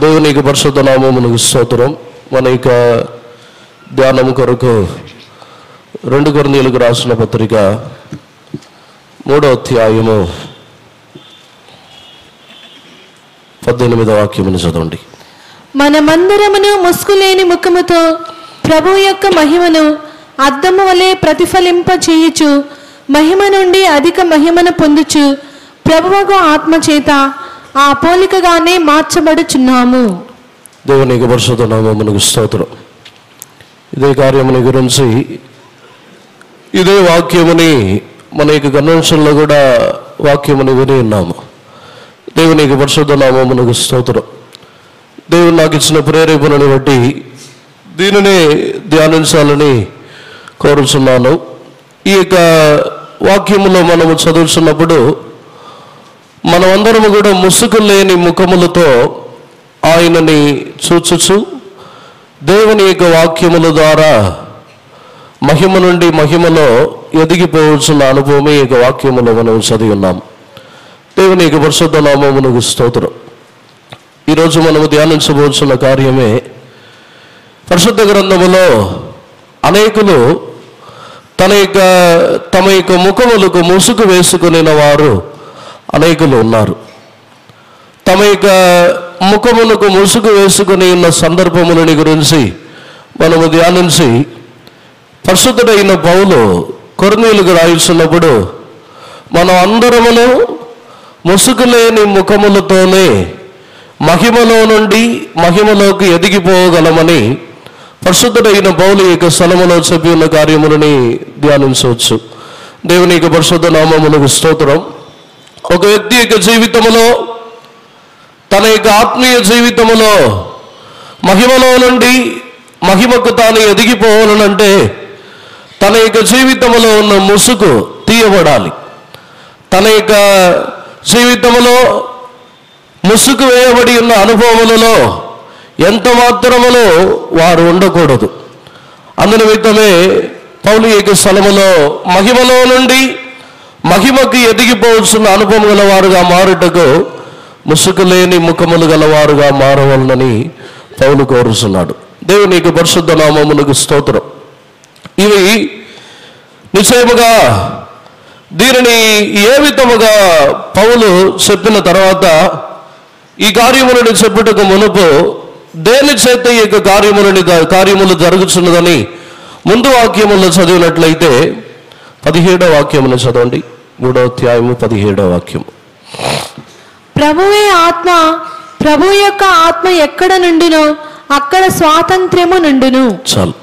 దేవునికి పరిశుద్ధ నామమునకు స్తోత్రం. మన యొక్క ధ్యానం కొరకు 2 కొరింథీయులకు రాసిన పత్రిక 3వ అధ్యాయము 18వ వాక్యమును చదవండి. మనమందరమును ముసుగులేని ముఖముతో ప్రభు యొక్క మహిమను అద్దము వలె ప్రతిఫలింప చేయుచు మహిమ నుండి అధిక మహిమను పొందుచు ప్రభువుకు ఆత్మ చేత ఆ పోలికగానే మార్చబడుచున్నాము. దేవునికి పరిశుద్ధ నామమునకు స్తోత్రం. ఇదే కార్యముని గురించి ఇదే వాక్యముని మన యొక్క కన్వెన్షన్లో కూడా వాక్యముని విని ఉన్నాము. దేవునికి పరిశుద్ధ నామమునకు స్తోత్రం. దేవుడు నాకు ఇచ్చిన ప్రేరేపణను బట్టి దీనిని ధ్యానించాలని కోరుచున్నాను. ఈ యొక్క వాక్యములో మనము చదువుతున్నప్పుడు మనమందరము కూడా ముసుగు లేని ముఖములతో ఆయనని చూచుచు దేవుని యొక్క వాక్యముల ద్వారా మహిమ నుండి మహిమలో ఎదిగిపోవచ్చున్న అనుభవమే ఈ యొక్క వాక్యములో మనం చదివి ఉన్నాం. దేవుని యొక్క పరిశుద్ధ నామమునకు స్తోత్రం. ఈరోజు మనము ధ్యానించబోతున్న కార్యమే పరిశుద్ధ గ్రంథములో అనేకులు తమ యొక్క ముఖములకు ముసుగు వేసుకునే వారు అనేకులు ఉన్నారు. తమ యొక్క ముఖములకు ముసుగు వేసుకుని ఉన్న సందర్భములని గురించి మనము ధ్యానించి పరిశుద్ధుడైన పౌలు కొరింథీయులకు రాయించినప్పుడు మనం అందరమును ముసుగు లేని ముఖములతోనే మహిమలో నుండి మహిమలోకి ఎదిగిపోగలమని పరిశుద్ధుడైన పౌలు యొక్క స్థలములో చెప్పి ఉన్న కార్యములని ధ్యానించవచ్చు. దేవుని యొక్క పరిశుద్ధ నామమునకు స్తోత్రం. ఒక వ్యక్తి యొక్క జీవితంలో తన యొక్క ఆత్మీయ జీవితంలో మహిమలో నుండి మహిమకు తాను ఎదిగిపోవాలనంటే తన యొక్క జీవితంలో ఉన్న ముసుగు తీయబడాలి. తన యొక్క జీవితంలో ముసుగు వేయబడి ఉన్న అనుభవములలో ఎంత మాత్రములో వారు ఉండకూడదు. అందునిమిత్తమే పౌలు యొక్క స్థలములో మహిమలో నుండి మహిమకి ఎదిగిపోవచ్చున్న అనుభవం గలవారుగా మారుటకు ముసుగు లేని ముఖములు గలవారుగా మారవలనని పౌలు కోరుచున్నాడు. దేవుని యొక్క పరిశుద్ధ నామమునకు స్తోత్రం. ఇవి నిశ్చయముగా దీనిని ఏ విధముగా పౌలు చెప్పిన తర్వాత ఈ కార్యములను చెప్పుటకు మునుపు దేని చేత ఈ యొక్క కార్యములు జరుగుతున్నదని ముందు వాక్యములను చదివినట్లయితే 17వ వాక్యమును చదవండి. 3వ అధ్యాయము 17వ వాక్యము. ప్రభు యొక్క ఆత్మ ఎక్కడ నుండునో అక్కడ స్వాతంత్ర్యము నుండును. చాలు.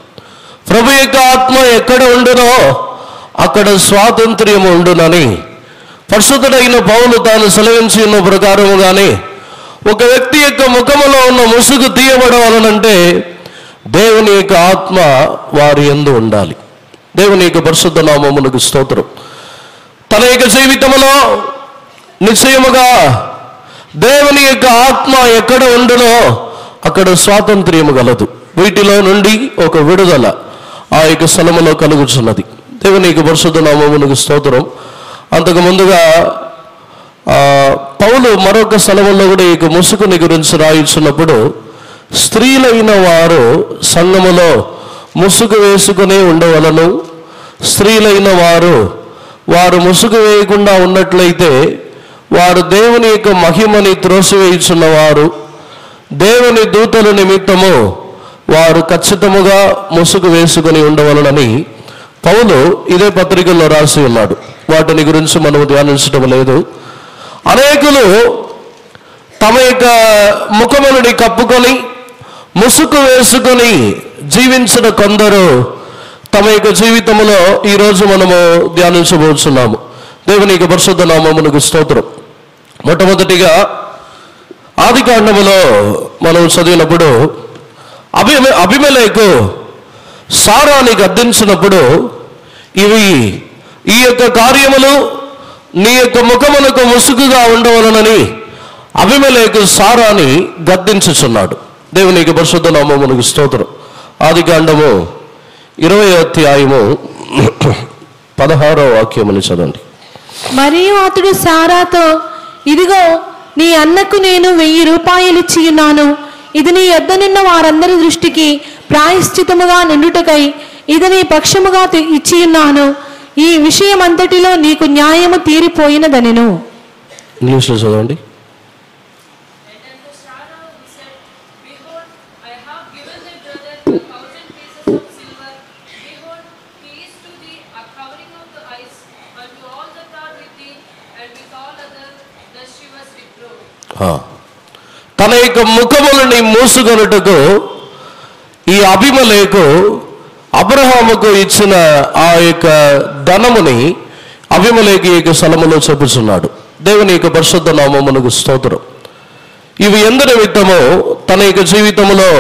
ప్రభు యొక్క ఆత్మ ఎక్కడ ఉండునో అక్కడ స్వాతంత్ర్యము ఉండునని పరిశుద్ధుడైన పౌలు తాను సెలవించి ఉన్న ప్రకారముగానే ఒక వ్యక్తి యొక్క ముఖములో ఉన్న ముసుగు తీయబడవాలనంటే దేవుని యొక్క ఆత్మ వారి యందు ఉండాలి. దేవుని యొక్క పరిశుద్ధ నామమునకు స్తోత్రం. తన యొక్క జీవితంలో నిశ్చయముగా దేవుని యొక్క ఆత్మ ఎక్కడ ఉండునో అక్కడ స్వాతంత్ర్యము గలదు. వీటిలో నుండి ఒక విడుదల ఆ యొక్క స్థలములో కలుగుతున్నది. దేవుని యొక్క పరిశుద్ధ నామమునకు స్తోత్రం. అంతకు ముందుగా పౌలు మరొక స్థలములో కూడా ఈ ముసుగుని గురించి రాయించినప్పుడు స్త్రీలైన వారు సంఘములో ముసుగు వేసుకునే ఉండవలను. స్త్రీలైన వారు ముసుగు వేయకుండా ఉన్నట్లయితే వారు దేవుని యొక్క మహిమని త్రోసివేయుచున్నవారు. దేవుని దూతల నిమిత్తము వారు ఖచ్చితముగా ముసుగు వేసుకుని ఉండవలనని పౌలు ఇదే పత్రికల్లో రాసి ఉన్నాడు. వాటిని గురించి మనము ధ్యానించడం లేదు. అనేకులు తమ యొక్క ముఖములని కప్పుకొని ముసుగు వేసుకొని జీవించిన కొందరు తమ యొక్క జీవితంలో ఈరోజు మనము ధ్యానించబోతున్నాము. దేవుని యొక్క పరిశుద్ధ నామమునకు స్తోత్రం. మొట్టమొదటిగా ఆదికాండములో మనం చదివినప్పుడు అబీమెలెకు సారాని గద్దించినప్పుడు ఈ యొక్క కార్యములు నీ యొక్క ముఖమునకు ముసుగుగా ఉండవలనని అబీమెలెకు సారాని గద్దించుచున్నాడు. దేవుని యొక్క పరిశుద్ధ నామమునకు స్తోత్రం. ఆదికాండము 20వ అధ్యాయము 16వ వాక్యమును చదవండి. మరియు అతడు సారాతో, ఇదిగో నీ అన్నకు నేను 1000 రూపాయలు ఇచ్చియున్నాను, ఇది నీ యొద్దనున్న వారందరి దృష్టికి ప్రాయశ్చితముగా నుండుటకై ఇది నీ పక్షముగా ఇచ్చియున్నాను. ఈ విషయమంతటిలో నీకు న్యాయము తీరిపోయినదనెను. ఇంగ్లీష్లో చదవండి. తన యొక్క ముఖములని మూసుకొనుటకు ఈ అబీమెలెకు అబ్రహాముకు ఇచ్చిన ఆ యొక్క ధనముని అబీమెలెకు ఈ యొక్క స్థలములో చెప్పుచున్నాడు. దేవుని యొక్క పరిశుద్ధ నామమునకు స్తోత్రం. ఇవి ఎందు నిమిత్తమో తన యొక్క జీవితంలో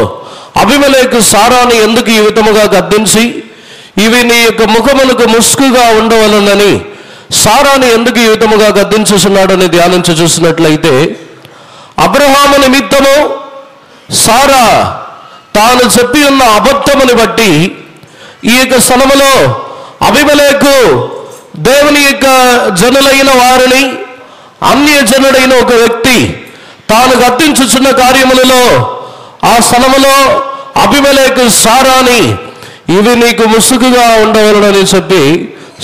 అబీమెలెకు సారాని ఎందుకు ఈ విధముగా గద్దించి ఇవి నీ యొక్క ముఖమునకు ముసుగుగా ఉండవలనని సారాని ఎందుకు ఈ విధముగా గద్దించుచున్నాడని ధ్యానించి చూసినట్లయితే, అబ్రహాము నిమిత్తము సారా తాను చెప్పి ఉన్న అబద్ధముని బట్టి ఈ యొక్క స్థలములో అబీమెలెకు దేవుని యొక్క జనులైన వారిని అన్య జనుడైన ఒక వ్యక్తి తాను గద్దించుచున్న కార్యములలో ఆ స్థలములో అబీమెలెకు సారాని ఇవి నీకు ముసుగుగా ఉండవలనని చెప్పి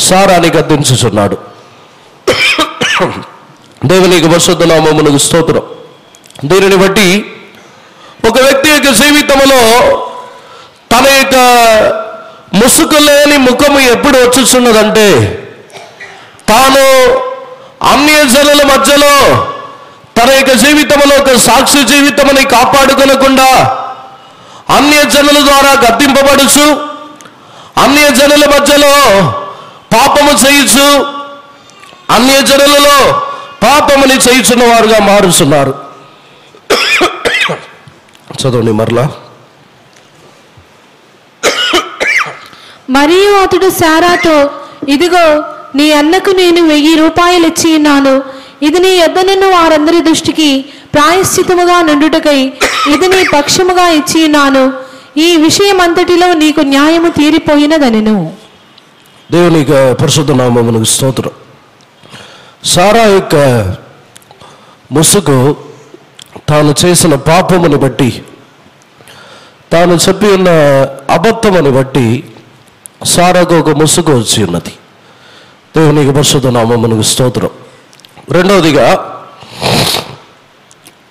సారాని గద్దించుచున్నాడు. దేవుని యొక్క పరిశుద్ధ నామమునకు స్తోత్రం. దీనిని బట్టి ఒక వ్యక్తి యొక్క జీవితంలో తన యొక్క ముసుగు లేని ముఖము ఎప్పుడు వచ్చుచున్నదంటే, తాను అన్య జనుల మధ్యలో తన యొక్క జీవితంలో ఒక సాక్షి జీవితముని కాపాడుకొనకుండా అన్య జనుల ద్వారా గద్దింపబడుచు అన్య జనుల మధ్యలో పాపము చేయుచు అన్య జనులలో పాపముని చేయుచున్న వారుగా మారుచున్నారు. చదవండి మరలా. మరియు అతడు శారాతో, ఇదిగో నీ అన్నకు నేను 1000 రూపాయలు ఇచ్చి ఉన్నాను. ఇది నీ యొద్దనున్న వారందరి దృష్టికి ప్రాయశ్చితముగా నుండుటకై ఇది నీ పక్షముగా ఇచ్చి ఉన్నాను. ఈ విషయమంతటిలో నీకు న్యాయము తీరిపోయినదనెను. దేవుని యొక్క పరిశుద్ధ నామమునకు స్తోత్రం. సారా యొక్క ముసుగు తాను చేసిన పాపముని బట్టి, తాను చెప్పి ఉన్న అబద్ధముని బట్టి సారాకు ఒక ముసుగు వచ్చి ఉన్నది. దేవుని యొక్క పరిశుద్ధ నామమునకు స్తోత్రం. రెండవదిగా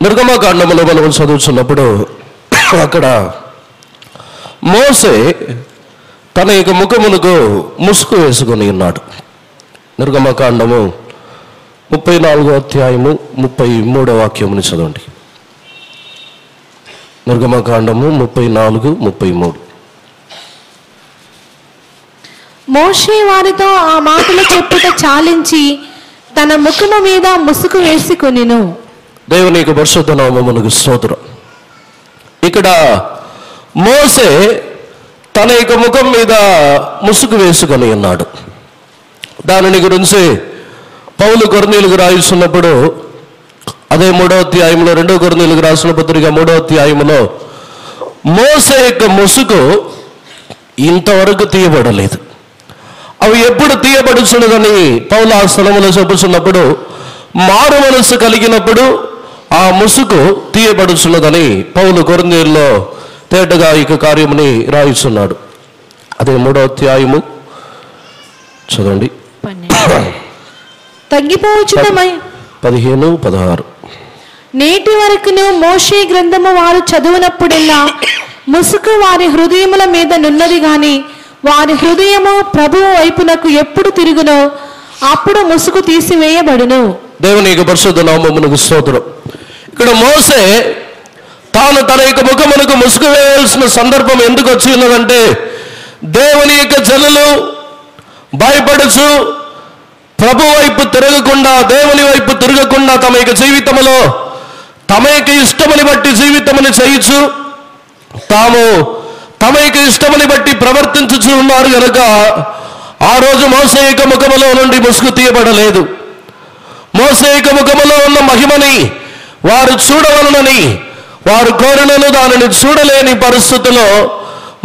నిర్గమకాండములో మనం చదువుతున్నప్పుడు అక్కడ మోసే తన యొక్క ముఖమునకు ముసుగు వేసుకొని ఉన్నాడు. నిర్గమకాండము 34వ అధ్యాయము 33వ వాక్యముని చదవండి. నిర్గమకాండము 34:33. మోషే వారితో ఆ మాటలు చెప్పుట చాలించి తన ముఖము మీద ముసుగు వేసుకొనెను. దేవుని యొక్క పరిశుద్ధ నామమునకు స్తోత్రం. ఇక్కడ మోసే తన యొక్క ముఖం మీద ముసుగు వేసుకొని ఉన్నాడు. దానిని గురించి పౌలు కొరింథీయులకు రాయిస్తున్నప్పుడు అదే 3వ అధ్యాయంలో 2 కొరింథీయులకు రాసిన పత్రిక 3వ అధ్యాయంలో మోసే యొక్క ముసుగు ఇంతవరకు తీయబడలేదు. అవి ఎప్పుడు తీయబడుచున్నదని పౌలు ఆ స్థలములో చెప్పుచున్నప్పుడు, మారు మనస్సు కలిగినప్పుడు ఆ ముసుగు తీయబడుచున్నదని పౌలు కొరింథీయుల్లో తేటగా ఈ కార్యముని రాయిస్తున్నాడు. అదే 3వ అధ్యాయము చదవండి. తగ్గిపోవచ్చునమై 15-16. నేటి వరకును మోషే గ్రంథము వారు చదువునప్పుడెల్లా ముసుగు వారి హృదయముల మీద నున్నది గాని వారి హృదయము ప్రభువు వైపునకు ఎప్పుడు తిరుగునో అప్పుడు ముసుగు తీసివేయబడును. దేవుని యొక్క పరిశుద్ధ నామమునకు స్తోత్రం. ఇక్కడ మోసే తాను తన యొక్క ముఖమునకు ముసుగు వేయాల్సిన సందర్భం ఎందుకు వచ్చి ఉన్నదంటే, దేవుని యొక్క జనులు భయపడుచు ప్రభు వైపు తిరగకుండా, దేవుని వైపు తిరగకుండా తమ యొక్క జీవితంలో తమ యొక్క ఇష్టముని బట్టి జీవితముని చేయుచు తాము తమ యొక్క ఇష్టముని బట్టి ప్రవర్తించుచు ఉన్నారు కనుక ఆ రోజు మోసే యొక్క ముఖములో నుండి ముసుగు తీయబడలేదు. మోసే యొక్క ముఖములో ఉన్న మహిమని వారు చూడవలనని వారు కోరినను దానిని చూడలేని పరిస్థితిలో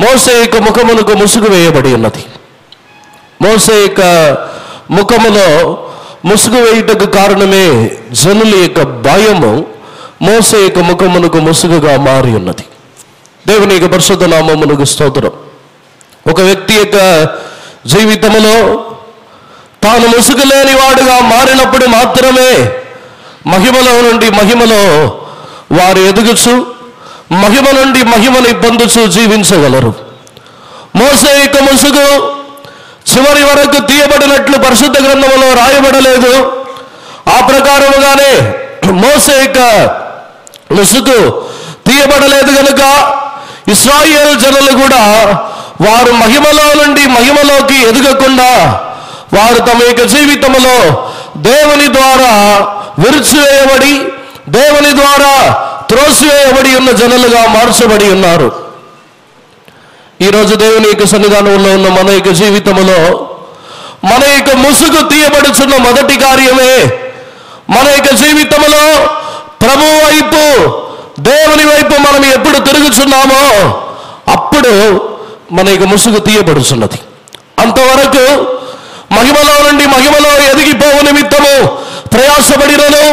మోసే యొక్క ముఖమునకు ముసుగు వేయబడి ఉన్నది. మోసే యొక్క ముఖములో ముసుగు వేయుటకు కారణమే జనుల యొక్క భయము మోసే యొక్క ముఖమునకు ముసుగుగా మారి ఉన్నది. దేవుని యొక్క పరిశుద్ధ నామమునకు స్తోత్రం. ఒక వ్యక్తి యొక్క జీవితంలో తాను ముసుగు లేని వాడుగా మారినప్పుడు మాత్రమే మహిమలో నుండి మహిమలో వారు ఎదుగుచు మహిమ నుండి మహిమని పొందుచు జీవించగలరు. మోసే యొక్క ముసుగు చివరి వరకు తీయబడినట్లు పరిశుద్ధ గ్రంథంలో రాయబడలేదు. ఆ ప్రకారముగానే మోసే యొక్క ముసుగు తీయబడలేదు కనుక ఇశ్రాయేలు జనులు కూడా వారు మహిమలో నుండి మహిమలోకి ఎదగకుండా వారు తమ యొక్క జీవితంలో దేవుని ద్వారా విరిచివేయబడి దేవుని ద్వారా త్రోసివేయబడి ఉన్న జనులుగా మార్చబడి ఉన్నారు. ఈరోజు దేవుని యొక్క సన్నిధానంలో ఉన్న మన యొక్క జీవితంలో మన యొక్క ముసుగు తీయబడుచున్న మొదటి కార్యమే మన యొక్క జీవితంలో ప్రభు వైపు దేవుని వైపు మనం ఎప్పుడు తిరుగుచున్నామో అప్పుడు మన యొక్క ముసుగు తీయబడుచున్నది. అంతవరకు మహిమలో నుండి మహిమలో ఎదిగిపోవు నిమిత్తము ప్రయాసపడినను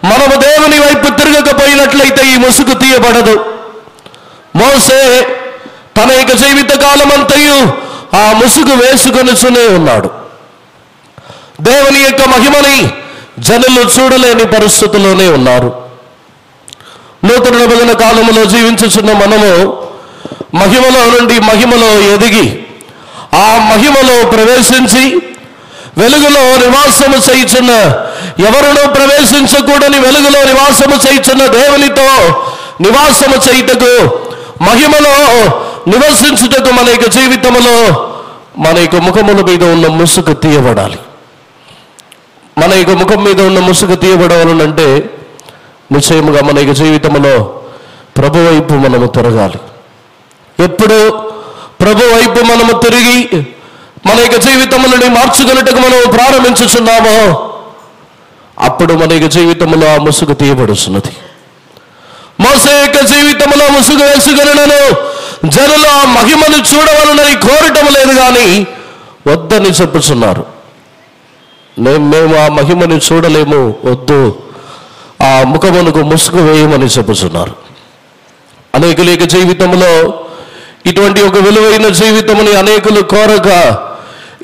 మనము దేవుని వైపు తిరగకపోయినట్లయితే ఈ ముసుగు తీయబడదు. మోసే తన యొక్క జీవిత కాలమంతయు ఆ ముసుగు వేసుకొనిచునే ఉన్నాడు. దేవుని యొక్క మహిమని జనులు చూడలేని పరిస్థితుల్లోనే ఉన్నారు. నూతన నిబంధన కాలంలో జీవించుచున్న మనము మహిమలో నుండి మహిమలో ఎదిగి ఆ మహిమలో ప్రవేశించి వెలుగులో నివాసము చేయుచున్న ఎవరునూ ప్రవేశించకూడని వెలుగులో నివాసము చేయుచున్న దేవునితో నివాసము చేయుటకు మహిమలో నివసించుటకు మన యొక్క జీవితంలో మన యొక్క ముఖముల మీద ఉన్న ముసుగు తీయబడాలి. మన యొక్క ముఖం మీద ఉన్న ముసుగు తీయబడాలంటే నిశ్చయముగా మన యొక్క జీవితంలో ప్రభు వైపు మనము తిరగాలి. ఎప్పుడు ప్రభు వైపు మనము తిరిగి మన యొక్క జీవితములను మార్చుకున్నట్టుకు మనం ప్రారంభించుచున్నామో అప్పుడు మన యొక్క జీవితంలో ఆ ముసుగు తీయబడుతున్నది. మోసే యొక్క జీవితంలో ముసుగు వేసుకునను జనులు ఆ మహిమను చూడవలనని కోరటం లేదు కానీ వద్దని చెప్పుచున్నారు. మేము ఆ మహిమను చూడలేము, వద్దు, ఆ ముఖమునకు ముసుగు వేయమని చెప్పుచున్నారు. అనేకుల యొక్క జీవితంలో ఇటువంటి ఒక విలువైన జీవితముని అనేకులు కోరక,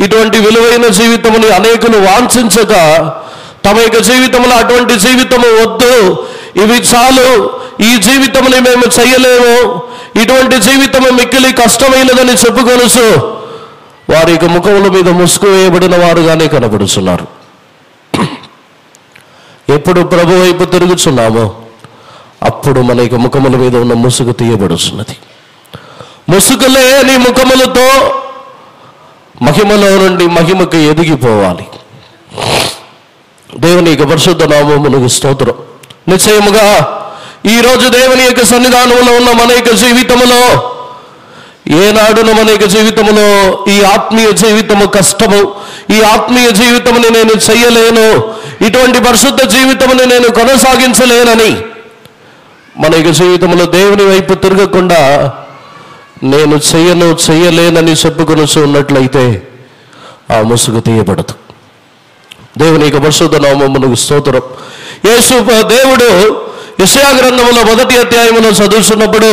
ఇటువంటి విలువైన జీవితముని అనేకులు వాంఛించక తమ యొక్క జీవితంలో అటువంటి జీవితము వద్దు, ఇవి చాలు, ఈ జీవితముని మేము చేయలేము, ఇటువంటి జీవితము మిక్కిలి కష్టమైనదని చెప్పుకొనుచు వారి యొక్క ముఖముల మీద ముసుగు వేయబడిన వారుగానే కనబడుచున్నారు. ఎప్పుడు ప్రభు వైపు తిరుగుచున్నామో అప్పుడు మన యొక్క ముఖముల మీద ఉన్న ముసుగు తీయబడుచున్నది. ముసుగు లేని ముఖములతో మహిమలో నుండి మహిమకు ఎదిగిపోవాలి. దేవుని యొక్క పరిశుద్ధ నామమునకు స్తోత్రం. నిశ్చయముగా ఈరోజు దేవుని యొక్క సన్నిధానంలో ఉన్న మన యొక్క జీవితంలో ఏనాడున మన యొక్క జీవితంలో ఈ ఆత్మీయ జీవితము కష్టము, ఈ ఆత్మీయ జీవితముని నేను చెయ్యలేను, ఇటువంటి పరిశుద్ధ జీవితముని నేను కొనసాగించలేనని మన యొక్క జీవితంలో దేవుని వైపు తిరగకుండా నేను చెయ్యలేనని చెప్పుకొని ఉన్నట్లయితే ఆ ముసుగు తీయబడదు. దేవుని యొక్క పరిశుద్ధ నామమునకు స్తోత్రం. దేవుడు యెషయా గ్రంథములో 1వ అధ్యాయములో చదువుతున్నప్పుడు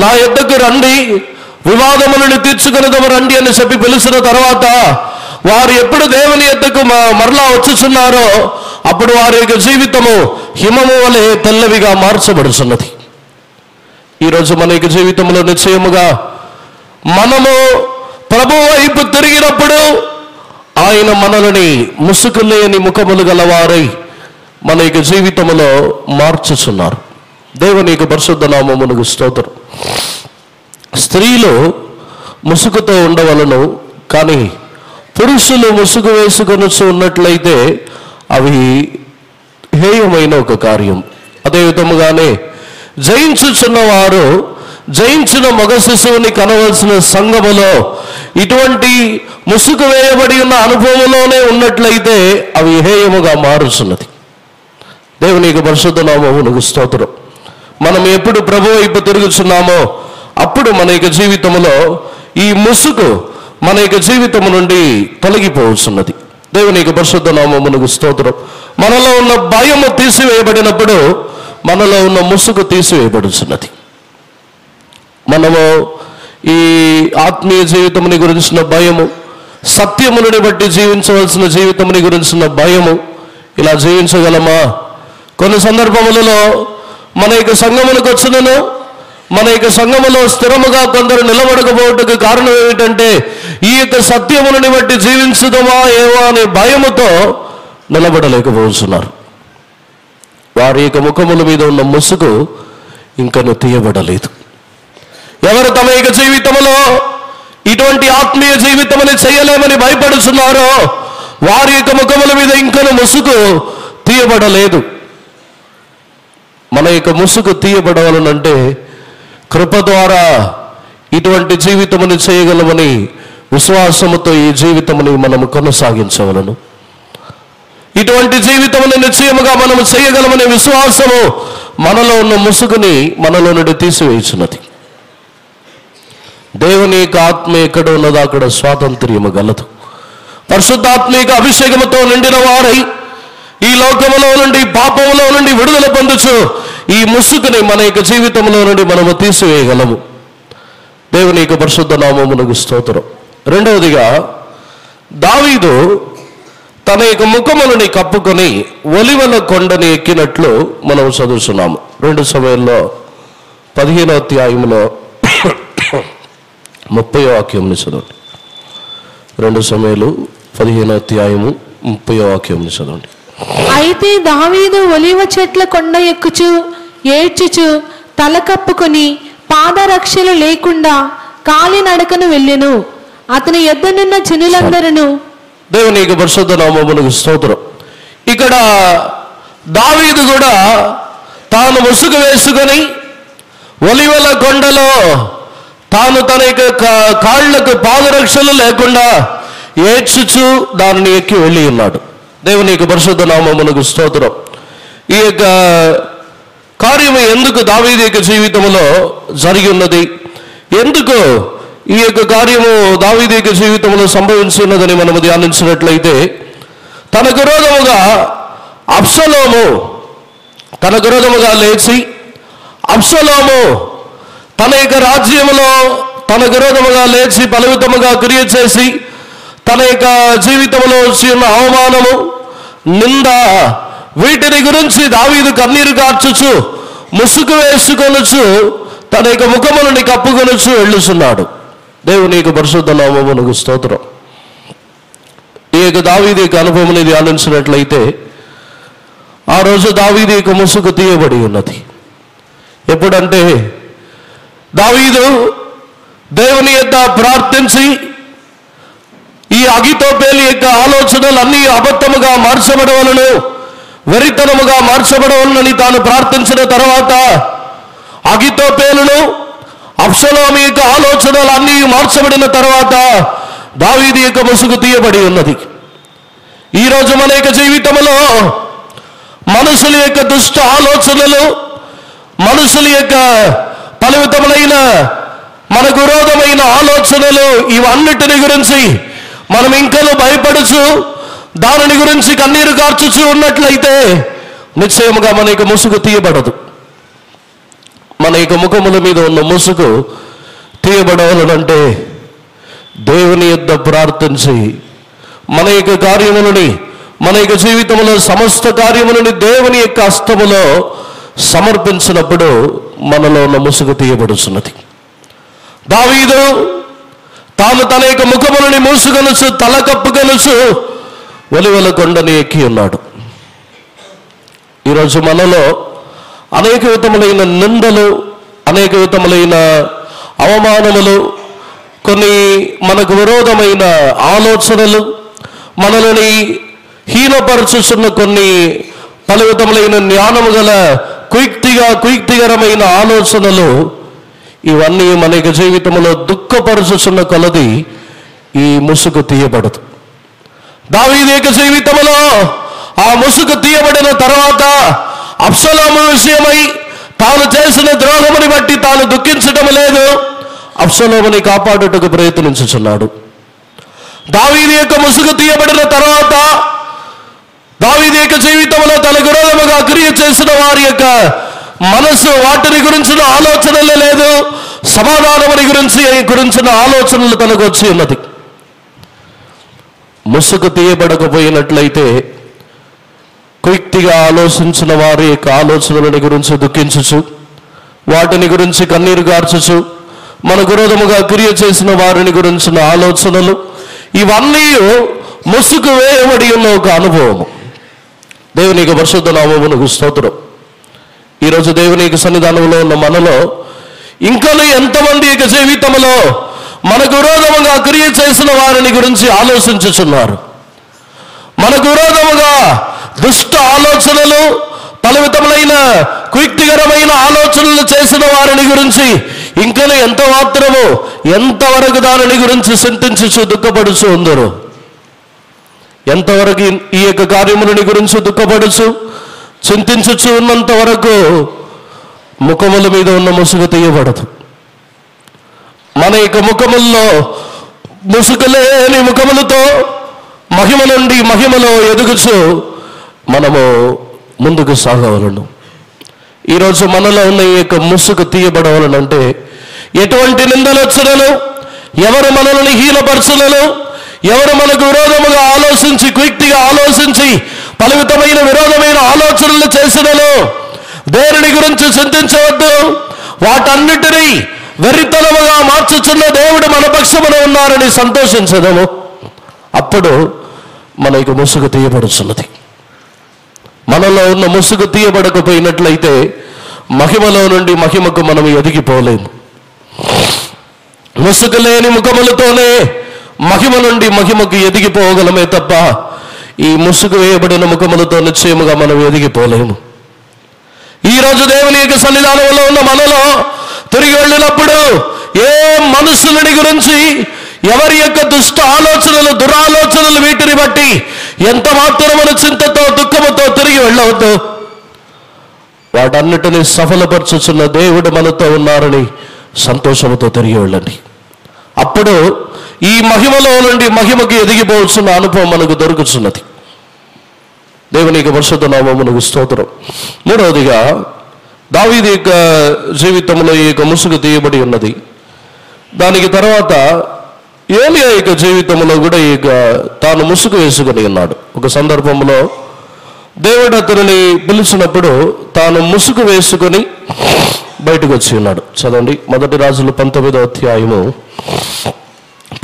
నా యొద్దకు రండి, వివాదములను తీర్చుకునేదము రండి అని చెప్పి పిలిచిన తర్వాత వారు ఎప్పుడు దేవుని యొద్దకు మరలా వచ్చుచున్నారో అప్పుడు వారి యొక్క జీవితము హిమము వలె తెల్లవిగా మార్చబడుచున్నది. ఈరోజు మన యొక్క జీవితంలో నిశ్చయముగా మనము ప్రభు వైపు తిరిగినప్పుడు ఆయన మనల్ని ముసుగు లేని ముఖములు గలవారై మన యొక్క జీవితంలో మార్చుచున్నారు. దేవుని యొక్క పరిశుద్ధ నామమునకు స్తోత్రం. స్త్రీలు ముసుగుతో ఉండవలను, కానీ పురుషులు ముసుగు వేసుకొని ఉన్నట్లయితే అవి హేయమైన ఒక కార్యం. అదే విధముగానే జయించుచున్నవారు జయించిన మగ శిశువుని కనవలసిన సంఘములో ఇటువంటి ముసుగు వేయబడి ఉన్న అనుభవంలోనే ఉన్నట్లయితే అవి హేయముగా మారుచున్నది. దేవుని యొక్క పరిశుద్ధ నామమునకు స్తోత్రం. మనం ఎప్పుడు ప్రభు వైపు తిరుగుచున్నామో అప్పుడు మన యొక్క జీవితంలో ఈ ముసుగు మన యొక్క జీవితము నుండి తొలగిపోవచ్చున్నది. దేవుని యొక్క పరిశుద్ధ నామమునకు స్తోత్రం. మనలో ఉన్న భయము తీసివేయబడినప్పుడు మనలో ఉన్న ముసుగు తీసివేయబడుచున్నది. మనము ఈ ఆత్మీయ జీవితముని గురించిన భయము, సత్యముని బట్టి జీవించవలసిన జీవితముని గురించిన భయము, ఇలా జీవించగలమా? కొన్ని సందర్భములలో మన యొక్క సంఘములకు వచ్చినను మన యొక్క సంఘములో స్థిరముగా కొందరు నిలబడకపోవటకు కారణం ఏమిటంటే ఈ యొక్క సత్యముని బట్టి జీవించుదమా ఏమో అనే భయముతో నిలబడలేకపోతున్నారు. వారి యొక్క ముఖముల మీద ఉన్న ముసుగు ఇంకను తీయబడలేదు. ఎవరు తమ యొక్క జీవితంలో ఇటువంటి ఆత్మీయ జీవితమని చేయలేమని భయపడుతున్నారో వారి యొక్క ముఖముల మీద ఇంకను ముసుగు తీయబడలేదు. మన యొక్క ముసుగు తీయబడవలనంటే కృప ద్వారా ఇటువంటి జీవితముని చేయగలమని విశ్వాసముతో ఈ జీవితముని మనము కొనసాగించవలను. ఇటువంటి జీవితముని నిశ్చయముగా మనము చేయగలమనే విశ్వాసము మనలో ఉన్న ముసుగుని మనలో నుండి తీసివేయుచున్నది. దేవుని యొక్క ఆత్మ ఎక్కడ ఉన్నదో అక్కడ స్వాతంత్ర్యము గలదు. పరిశుద్ధాత్మిక అభిషేకముతో నిండిన వారై ఈ లోకములో నుండి పాపములో నుండి విడుదల పొందుచు ఈ ముసుగుని మన యొక్క జీవితంలో నుండి మనము తీసివేయగలము. దేవుని యొక్క పరిశుద్ధ నామమునకు స్తోత్రం. రెండవదిగా దావీదు తన యొక్క ముఖములని కప్పుకొని ఒలివల కొండని ఎక్కినట్లు మనం చదువుతున్నాము. 2 సమయంలో 15వ అధ్యాయంలో 30వ వాక్యంని చదవండి. 2 సమయాలు 15వ అధ్యాయము 30వ వాక్యంని చదవండి. అయితే దావీదు ఒలివ చెట్ల కొండ ఎక్కుచు ఏడ్చుచు తల కప్పుకొని పాదరక్షలు లేకుండా కాలినడకను వెళ్ళెను. అతని యొద్దనున్న జనులందరూ దేవుని యొక్క పరిశుద్ధ నామమునకు స్తోత్రం. ఇక్కడ దావీదు కూడా తాను ముసుగు వేసుకొని ఒలివల కొండలో తాను తన యొక్క కాళ్లకు పాదరక్షలు లేకుండా ఏడ్చుచు దానిని ఎక్కి వెళ్ళి ఉన్నాడు. దేవుని యొక్క పరిశుద్ధ నామమునకు స్తోత్రం. ఈ యొక్క కార్యము ఎందుకు దావీదు యొక్క జీవితంలో జరిగి ఉన్నది, ఎందుకు ఈ యొక్క కార్యము దావీదు యొక్క జీవితంలో సంభవించున్నదని మనము ధ్యానించినట్లయితే, తనకు విరోధముగా అబ్షలోము తనకు విరోధముగా లేచి అబ్షలోము తన యొక్క రాజ్యములో తనకు విరోధముగా లేచి బలవితముగా క్రియ చేసి తన యొక్క జీవితంలో వచ్చిన అవమానము, నింద, వీటిని గురించి దావీదు కన్నీరు కార్చుచు ముసుగు వేసుకొనుచు తన యొక్క ముఖములని కప్పుకొనుచు వెళ్ళుచున్నాడు. దేవుని యొక్క పరిశుద్ధ నామమునకు స్తోత్రం. ఈ యొక్క దావీదు యొక్క అనుభవం ధ్యానించినట్లయితే ఆ రోజు దావీదు యొక్క ముసుగు తీయబడి ఉన్నది. ఎప్పుడంటే దావీదు దేవుని యొద్ద ప్రార్థించి ఈ అగితోపేలు యొక్క ఆలోచనలు అన్నీ అబద్ధముగా మార్చబడవలను, వెరితనముగా మార్చబడవలనని తాను ప్రార్థించిన తర్వాత అగితోపేలును అబ్షలోము యొక్క ఆలోచనలు అన్నీ మార్చబడిన తర్వాత దావీదు యొక్క ముసుగు తీయబడి ఉన్నది. ఈరోజు మన యొక్క జీవితంలో మనుషుల యొక్క దుష్ట ఆలోచనలు, మనుషుల యొక్క ఫలితములైన మనకు విరోధమైన ఆలోచనలు, ఇవన్నిటిని గురించి మనం ఇంకనూ భయపడుచు దానిని గురించి కన్నీరు కార్చుచూ ఉన్నట్లయితే నిశ్చయముగా మన యొక్క ముసుగు తీయబడదు. మన యొక్క ముఖముల మీద ఉన్న ముసుగు తీయబడవాలంటే దేవుని యొద్ద ప్రార్థించి మన యొక్క కార్యములని, మన యొక్క జీవితంలో సమస్త కార్యములని దేవుని యొక్క హస్తములో సమర్పించినప్పుడు మనలో ఉన్న ముసుగు తీయబడుచున్నది. దావీదు తాను తన యొక్క ముఖములని మూసుకొనుచు తల కప్పుకొనుచు ఒలివల కొండని ఎక్కి ఉన్నాడు. ఈరోజు మనలో అనేక విధములైన నిందలు, అనేక విధములైన అవమానములు, కొన్ని మనకు విరోధమైన ఆలోచనలు, మనల్ని హీనపరచుచున్న కొన్ని పలు విధములైన జ్ఞానము గల కుయుక్తికరమైన ఆలోచనలు, ఇవన్నీ మన యొక్క జీవితంలో దుఃఖపరచుచున్న కొలది ఈ ముసుగు తీయబడదు. దావీదు యొక్క జీవితంలో ఆ ముసుగు తీయబడిన తర్వాత అబ్షలోము విషయమై తాను చేసిన ద్రోహముని బట్టి తాను దుఃఖించడం లేదు, అబ్షలోముని కాపాడుటకు ప్రయత్నించుచున్నాడు. దావీదు యొక్క ముసుగు తీయబడిన తర్వాత దావీదు యొక్క జీవితంలో తన విరోధముగా క్రియ చేసిన వారి యొక్క మనసు వాటిని గురించిన ఆలోచనలే లేదు, సమాధానముని గురించిన ఆలోచనలు తనకు వచ్చి ఉన్నది. ముసుగు తీయబడకపోయినట్లయితే కుయుక్తిగా ఆలోచించిన వారి యొక్క ఆలోచనలని గురించి దుఃఖించుచు, వాటిని గురించి కన్నీరు గార్చుచు, మన విరోధముగా క్రియ చేసిన వారిని గురించిన ఆలోచనలు, ఇవన్నీ ముసుగు వేయబడి ఉన్న ఒక అనుభవము. దేవునికి పరిశుద్ధ నామమునకు స్తోత్రం. ఈరోజు దేవునికి సన్నిధానంలో ఉన్న మనలో ఇంకను ఎంతమంది యొక్క జీవితంలో మనకు విరోధముగా క్రియ చేసిన వారిని గురించి ఆలోచించుచున్నారు? మనకు విరోధముగా దుష్ట ఆలోచనలు, పలవితములైన కుయుక్తికరమైన ఆలోచనలు చేసిన వారిని గురించి ఇంకను ఎంతవరకు దానిని గురించి చింతించుచు దుఃఖపడుచు ఉందరు? ఎంతవరకు ఈ యొక్క కార్యములని గురించి దుఃఖపడుచు చింతించుచు ఉన్నంత వరకు ముఖముల మీద ఉన్న ముసుగు తీయబడదు. మన యొక్క ముఖముల్లో ముసుగులేని ముఖములతో మహిమ నుండి మహిమలో ఎదుగుచు మనము ముందుకు సాగవలను. ఈరోజు మనలో ఉన్న ఈ యొక్క ముసుగు తీయబడవలనంటే ఎటువంటి నిందలు వచ్చినను, ఎవరు మనల్ని హీనపరచులను, ఎవరు మనకు విరోధముగా ఆలోచించి కుయుక్తిగా ఆలోచించి పలవితమైన విరోధమైన ఆలోచనలు చేసినను దేనిని గురించి చింతించవద్దు. వాటన్నిటినీ వెర్రితనముగా మార్చుచున్న దేవుడు మన పక్షమున ఉన్నారని సంతోషించదము. అప్పుడు మనకు ముసుగు తీయబడుచున్నది. మనలో ఉన్న ముసుగు తీయబడకపోయినట్లయితే మహిమలో నుండి మహిమకు మనం ఎదిగిపోలేము. ముసుగు లేని ముఖములతోనే మహిమ నుండి మహిమకు ఎదిగిపోగలమే తప్ప ఈ ముసుగు వేయబడిన ముఖములతో నిశ్చయముగా మనం ఎదిగిపోలేము. ఈరోజు దేవుని యొక్క సన్నిధానంలో ఉన్న మనలో తిరిగి వెళ్ళినప్పుడు ఏ మనుషులని గురించి, ఎవరి యొక్క దుష్ట ఆలోచనలు, దురాలోచనలు, వీటిని బట్టి ఎంత మాత్రమున చింతతో దుఃఖముతో తిరిగి వెళ్ళవద్దు. వాటన్నిటిని సఫలపరచుచున్న దేవుడు మనతో ఉన్నారని సంతోషముతో తిరిగి వెళ్ళండి. అప్పుడు ఈ మహిమలో నుండి మహిమకి ఎదిగిపోవచ్చున్న అనుభవం మనకు దొరుకుతున్నది. దేవునికి పరిశుద్ధ నామమునకు స్తోత్రం. మూడవదిగా దావీదు యొక్క జీవితంలో ఈ యొక్క ముసుగు తీయబడి ఉన్నది. దానికి తర్వాత ఏలియా యొక్క జీవితంలో కూడా ఈ తాను ముసుగు వేసుకొని ఉన్నాడు. ఒక సందర్భంలో దేవుడు అతనిని పిలిచినప్పుడు తాను ముసుగు వేసుకొని బయటకు వచ్చి ఉన్నాడు. చదవండి, 1 రాజులు 19వ అధ్యాయము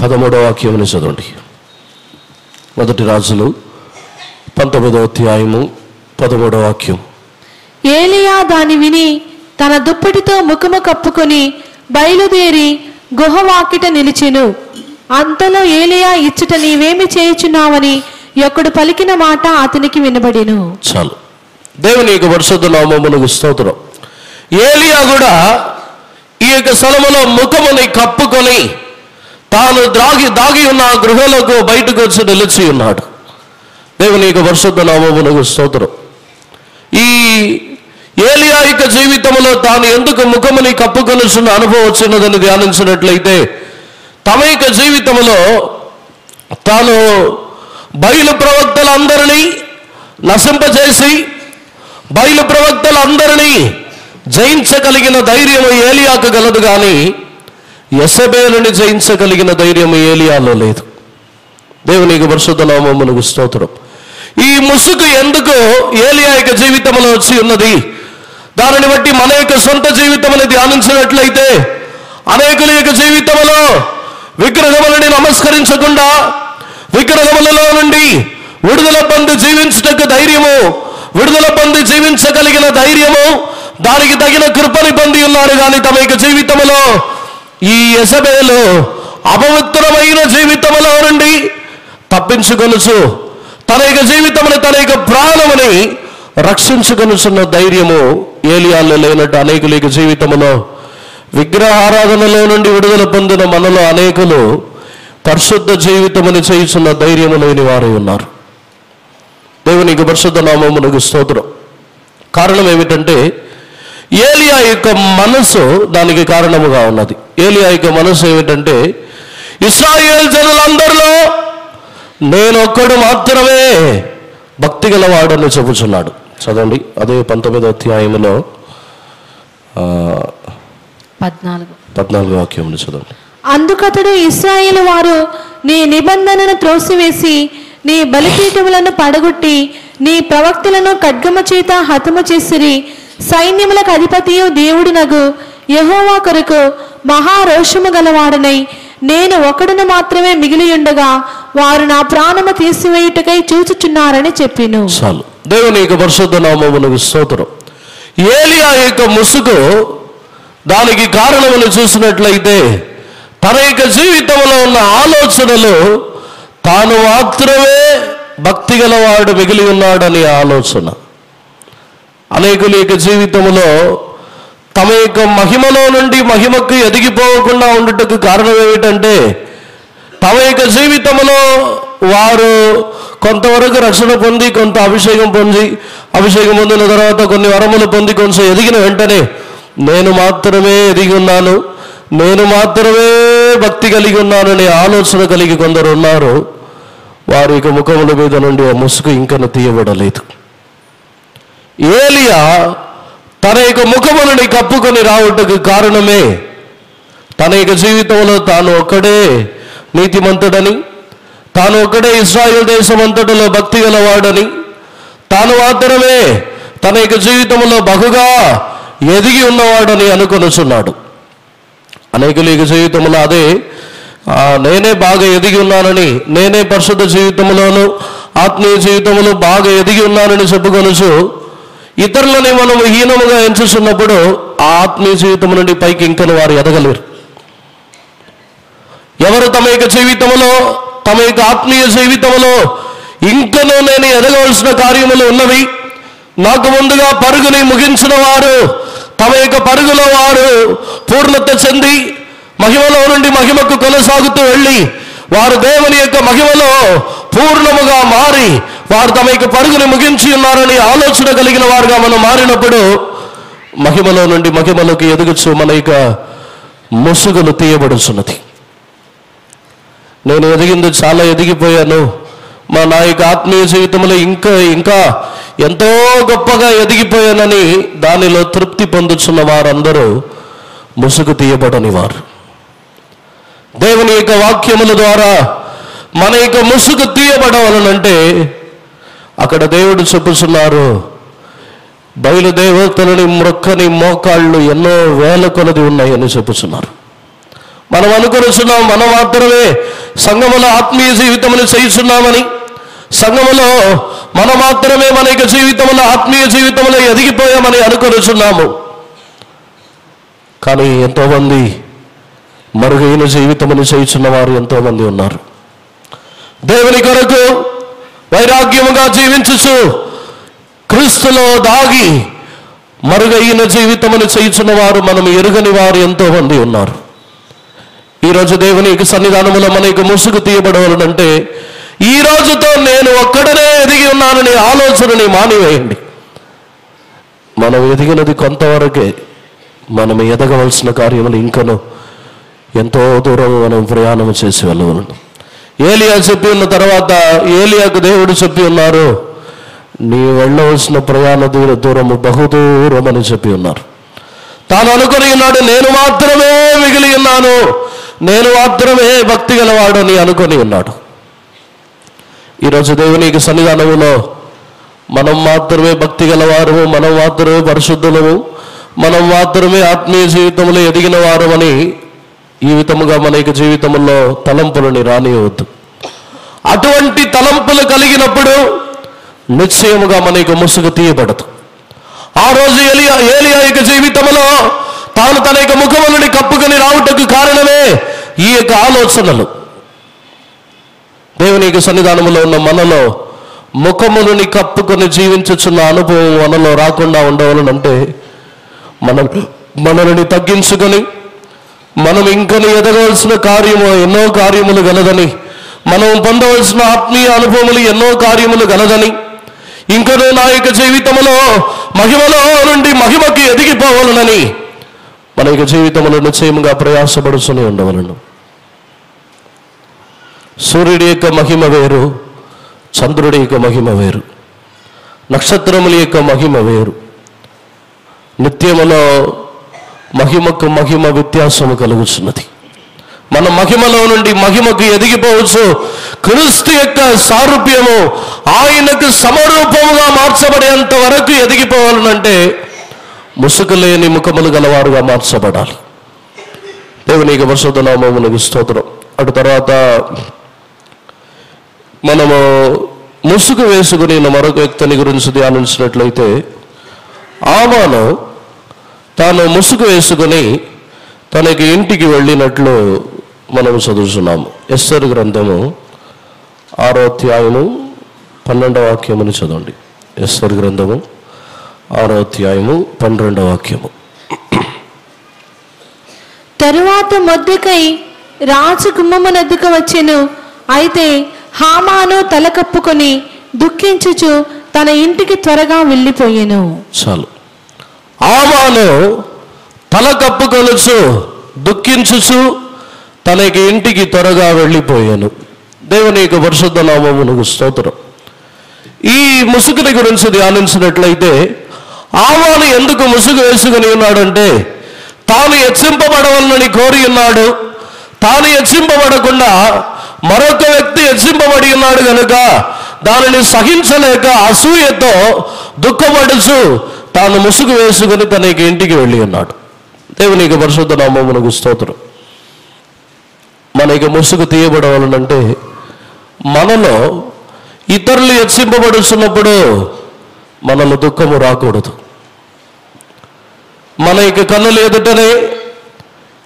13వ వాక్యముని చదవండి. 1 రాజులు 19వ అధ్యాయము 13వ వాక్యం. ఏలియా దాని విని తన దుప్పటితో ముఖము కప్పుకొని బయలుదేరి గుహ వాకిట నిలిచెను. అంతలో ఏలియా ఇచ్చుట నీవేమి చేయుచున్నావని ఒకడు పలికిన మాట అతనికి వినబడెను. చాలు. దేవుని యొక్క పరిశుద్ధ నామమునకు స్తోత్రం. ఏలియా కూడా ఈ యొక్క స్థలములో ముఖముని కప్పుకొని తాను దాగి ఉన్న గృహలకు బయటకు వచ్చి నిలిచి ఉన్నాడు. దేవుని యొక్క పరిశుద్ధ నామమునకు స్తోత్రం. ఈ ఏలియా యొక్క జీవితంలో తాను ఎందుకు ముఖముని కప్పుకొని అనుభవం వచ్చినదని ధ్యానించినట్లయితే, తమ యొక్క జీవితంలో తాను బయలు ప్రవక్తలందరినీ నశింపజేసి బయలు ప్రవక్తలందరినీ జయించగలిగిన ధైర్యం ఏలియాకు గలదు, కానీ యెజబెలుని జయించగలిగిన ధైర్యం ఏలియాలో లేదు. దేవునికి పరిశుద్ధ నామమునకు స్తోత్రం. ఈ ముసుగు ఎందుకు ఏలియా యొక్క జీవితంలో వచ్చి ఉన్నది? దానిని బట్టి మన యొక్క సొంత జీవితముని ధ్యానించినట్లయితే అనేకుల యొక్క జీవితంలో విగ్రహములని నమస్కరించకుండా విగ్రహములలో నుండి విడుదల పొంది జీవించుటకు ధైర్యము, విడుదల పొంది జీవించగలిగిన ధైర్యము, దానికి తగిన కృపని పొంది ఉన్నారు. కానీ తమ యొక్క జీవితంలో ఈ యెజబెలు అపవిత్రమైన జీవితంలో నుండి తప్పించుకొనుచు తన యొక్క జీవితముని, తన యొక్క ప్రాణముని రక్షించుకొనుచున్న ధైర్యము ఏలియాలో లేనట్టు అనేకుల యొక్క జీవితంలో విగ్రహారాధనలో నుండి విడుదల పొందిన మనలో అనేకులు పరిశుద్ధ జీవితముని చేయుచున్న ధైర్యము లేని వారై ఉన్నారు. దేవునికి పరిశుద్ధ నామమునకు స్తోత్రం. కారణం ఏమిటంటే ఏలియా యొక్క మనసు దానికి కారణముగా ఉన్నది. ఏలియా యొక్క మనసు ఏమిటంటే, ఇశ్రాయేల్ జనులందరిలో నేనొక్కడు మాత్రమే భక్తి గలవాడని చెబుచున్నాడు. చదవండి, అదే 19వ అధ్యాయంలో 14వ వాక్యం చదవండి. అందుకతడు ఇశ్రాయేలు వారు నీ నిబంధనను త్రోసివేసి నీ బలిపీఠములను పడగొట్టి నీ ప్రవక్తలను ఖడ్గము చేత హతము చేసిరి. సైన్యములకు అధిపతియు దేవుడునగు యెహోవా కొరకు మహారోషము గలవాడనై నేను ఒకడును మాత్రమే మిగిలియుండగా వారు నా ప్రాణము తీసివేయుటకై చూచుచున్నారని చెప్పిను. చాలు. దేవుని యొక్క పరిశుద్ధ నామమునకు స్తోత్రం. ఏలియా యొక్క ముసుగు దానికి కారణమును చూసినట్లయితే తన యొక్క జీవితంలో ఉన్న ఆలోచనలు తాను మాత్రమే భక్తి గలవాడు మిగిలి ఉన్నాడని ఆలోచన. అనేకుల యొక్క జీవితంలో తమ యొక్క మహిమలో నుండి మహిమకు ఎదిగిపోకుండా ఉండుటకు కారణం ఏమిటంటే తమ యొక్క జీవితంలో వారు కొంతవరకు రక్షణ పొంది, కొంత అభిషేకం పొందిన తర్వాత కొన్ని వరములు పొంది కొంచెం ఎదిగిన వెంటనే నేను మాత్రమే ఎదిగి ఉన్నాను, నేను మాత్రమే భక్తి కలిగి ఉన్నాను అనే ఆలోచన కలిగి కొందరు ఉన్నారు. వారి యొక్క ముఖముల మీద నుండి ఆ ముసుగు ఇంకను తీయబడలేదు. ఏలియా తన యొక్క ముఖములని కప్పుకొని రావటకు కారణమే తన యొక్క జీవితంలో తాను ఒక్కడే నీతిమంతుడని, తాను ఒక్కడే ఇశ్రాయేల్ దేశం అంతటిలో భక్తి గలవాడని, తాను మాత్రమే తన యొక్క జీవితంలో బహుగా ఎదిగి ఉన్నవాడని అనుకొనుచున్నాడు. అనేకుల యొక్క జీవితంలో అదే నేనే బాగా ఎదిగి ఉన్నానని, నేనే పరిశుద్ధ జీవితంలోను ఆత్మీయ జీవితంలో బాగా ఎదిగి ఉన్నానని చెప్పుకొనుచు ఇతరులని మనం హీనముగా ఎంచుతున్నప్పుడు ఆ ఆత్మీయ జీవితం నుండి పైకి ఇంకను వారు ఎదగలేరు. ఎవరు తమ యొక్క జీవితంలో, తమ యొక్క ఆత్మీయ జీవితంలో ఇంకనూ నేను ఎదగవలసిన కార్యములు ఉన్నవి, నాకు ముందుగా పరుగుని ముగించిన వారు తమ యొక్క పరుగులో వారు పూర్ణత చెంది మహిమలో నుండి మహిమకు కొనసాగుతూ వెళ్ళి వారు దేవుని యొక్క మహిమలో పూర్ణముగా మారి వారు తమ యొక్క పరుగుని ముగించి ఉన్నారని ఆలోచన కలిగిన వారుగా మనం మారినప్పుడు మహిమలో నుండి మహిమలోకి ఎదుగుచు మన యొక్క ముసుగులు తీయబడుచున్నది. నేను ఎదిగింది చాలా ఎదిగిపోయాను, నా యొక్క ఆత్మీయ జీవితంలో ఇంకా ఎంతో గొప్పగా ఎదిగిపోయానని దానిలో తృప్తి పొందుతున్న వారందరూ ముసుగు తీయబడని వారు. దేవుని యొక్క వాక్యముల ద్వారా మన యొక్క ముసుగు తీయబడవలనంటే అక్కడ దేవుడు చెప్పుచున్నారు, బయలుదేవతలని మొక్కని మోకాళ్ళు ఎన్నో వేల కొలది ఉన్నాయని చెప్పుచున్నారు. మనం అనుకొనిచున్నాం మనం మాత్రమే సంఘములో ఆత్మీయ జీవితములు చేయుచున్నామని, సంఘములో మనం మాత్రమే మన యొక్క జీవితంలో ఆత్మీయ జీవితంలో ఎదిగిపోయామని అనుకొనిచున్నాము. కానీ ఎంతోమంది మరుగైన జీవితమును చేయుచున్న వారు ఎంతోమంది ఉన్నారు. దేవుని కొరకు వైరాగ్యముగా జీవించుచు క్రీస్తులో దాగి మరుగైన జీవితమును చేయుచున్న వారు మనం ఎరుగని వారు ఎంతోమంది ఉన్నారు. ఈరోజు దేవుని సన్నిధానములో మన యొక్క ముసుగు తీయబడవాలంటే ఈ రోజుతో నేను ఒక్కడనే ఎదిగి ఉన్నానని ఆలోచనని మానివేయండి. మనం ఎదిగినది కొంతవరకే, మనం ఎదగవలసిన కార్యములు ఇంకను ఎంతో దూరం మనం ప్రయాణం చేసి వెళ్ళవలను. ఏలియా చెప్పి ఉన్న తర్వాత ఏలియాకు దేవుడు చెప్పి ఉన్నారు, నీ వెళ్ళవలసిన ప్రయాణ దూరము బహుదూరం అని చెప్పి ఉన్నారు. తాను అనుకుని ఉన్నాడు, నేను మాత్రమే మిగిలి ఉన్నాను, నేను మాత్రమే భక్తి గలవాడు అని అనుకొని ఉన్నాడు. ఈరోజు దేవునికి సన్నిధానములో మనం మాత్రమే భక్తి గలవారు, మనం మాత్రమే పరిశుద్ధులము, మనం మాత్రమే ఆత్మీయ జీవితంలో ఎదిగిన వారు అని ఈ విధముగా మన యొక్క జీవితంలో తలంపులని రానియవద్దు. అటువంటి తలంపులు కలిగినప్పుడు నిశ్చయముగా మన యొక్క ముసుగు తీయబడదు. ఆ రోజు ఏలియా యొక్క జీవితంలో తాను తన యొక్క ముఖములని కప్పుకొని రావుటకు కారణమే ఈ యొక్క ఆలోచనలు. దేవుని యొక్క సన్నిధానములో ఉన్న మనలో ముఖములని కప్పుకొని జీవించుచున్న అనుభవం మనలో రాకుండా ఉండవాలనంటే మనల్ని తగ్గించుకొని మనం ఇంకను ఎదగవలసిన కార్యము ఎన్నో కార్యములు గలదని, మనం పొందవలసిన ఆత్మీయ అనుభవములు ఎన్నో కార్యములు గలదని, ఇంకనూ నా యొక్క జీవితంలో మహిమలో నుండి మహిమకి ఎదిగిపోవాలనని మన యొక్క జీవితంలో నిశ్చయముగా ప్రయాసపడుతూనే ఉండవలను. సూర్యుడి యొక్క మహిమ వేరు, చంద్రుడి యొక్క మహిమ వేరు, నక్షత్రముల యొక్క మహిమ వేరు. నిత్యములో మహిమకు మహిమ వ్యత్యాసము కలుగుతున్నది. మన మహిమలో నుండి మహిమకు ఎదిగిపోవచ్చు. క్రీస్తు యొక్క సారూప్యము ఆయనకు సమరూపముగా మార్చబడేంత వరకు ఎదిగిపోవాలనంటే ముసుగు లేని ముఖములు గలవారుగా మార్చబడాలి. దేవునికి పరిశుద్ధ నామమునకు స్తోత్రం. అటు తర్వాత మనము ముసుగు వేసుకుని మరొక వ్యక్తిని గురించి ధ్యానించినట్లయితే, ఆమాను తాను ముసుగు వేసుకుని తనకి ఇంటికి వెళ్ళినట్లు మనము చదువుతున్నాము. ఎస్తేరు గ్రంథము 6వ అధ్యాయము 12వ వాక్యముని చదవండి. ఎస్తేరు గ్రంథము 6వ అధ్యాయము 12వ వాక్యము. తరువాత మొర్దెకై రాజు గుమ్మమునొద్దకు వచ్చెను. అయితే హామాను తల కప్పుకొని దుఃఖించుచు తన ఇంటికి త్వరగా వెళ్ళిపోయెను. చాలు. హామాను తల కప్పుకొనుచు దుఃఖించుచు తనకి ఇంటికి త్వరగా వెళ్ళిపోయాను. దేవుని యొక్క పరిశుద్ధ నామమునకు స్తోత్రం. ఈ ముసుగుని గురించి ధ్యానించినట్లయితే, హామాను ఎందుకు ముసుగు వేసుకుని ఉన్నాడంటే, తాను హెచ్చింపబడవలనని కోరి ఉన్నాడు. తాను హెచ్చింపబడకుండా మరొక వ్యక్తి హెచ్చింపబడి ఉన్నాడు కనుక దానిని సహించలేక అసూయతో దుఃఖపడుచు తాను ముసుగు వేసుకుని తనకి ఇంటికి వెళ్ళి ఉన్నాడు. దేవునికి పరిశుద్ధ నామమునకు స్తోత్రం. మనకి ముసుగు తీయబడవాలనంటే, మనలో ఇతరులు హెచ్చింపబడుతున్నప్పుడు మనలో దుఃఖము రాకూడదు. మన యొక్క కన్నులు ఎదుటనే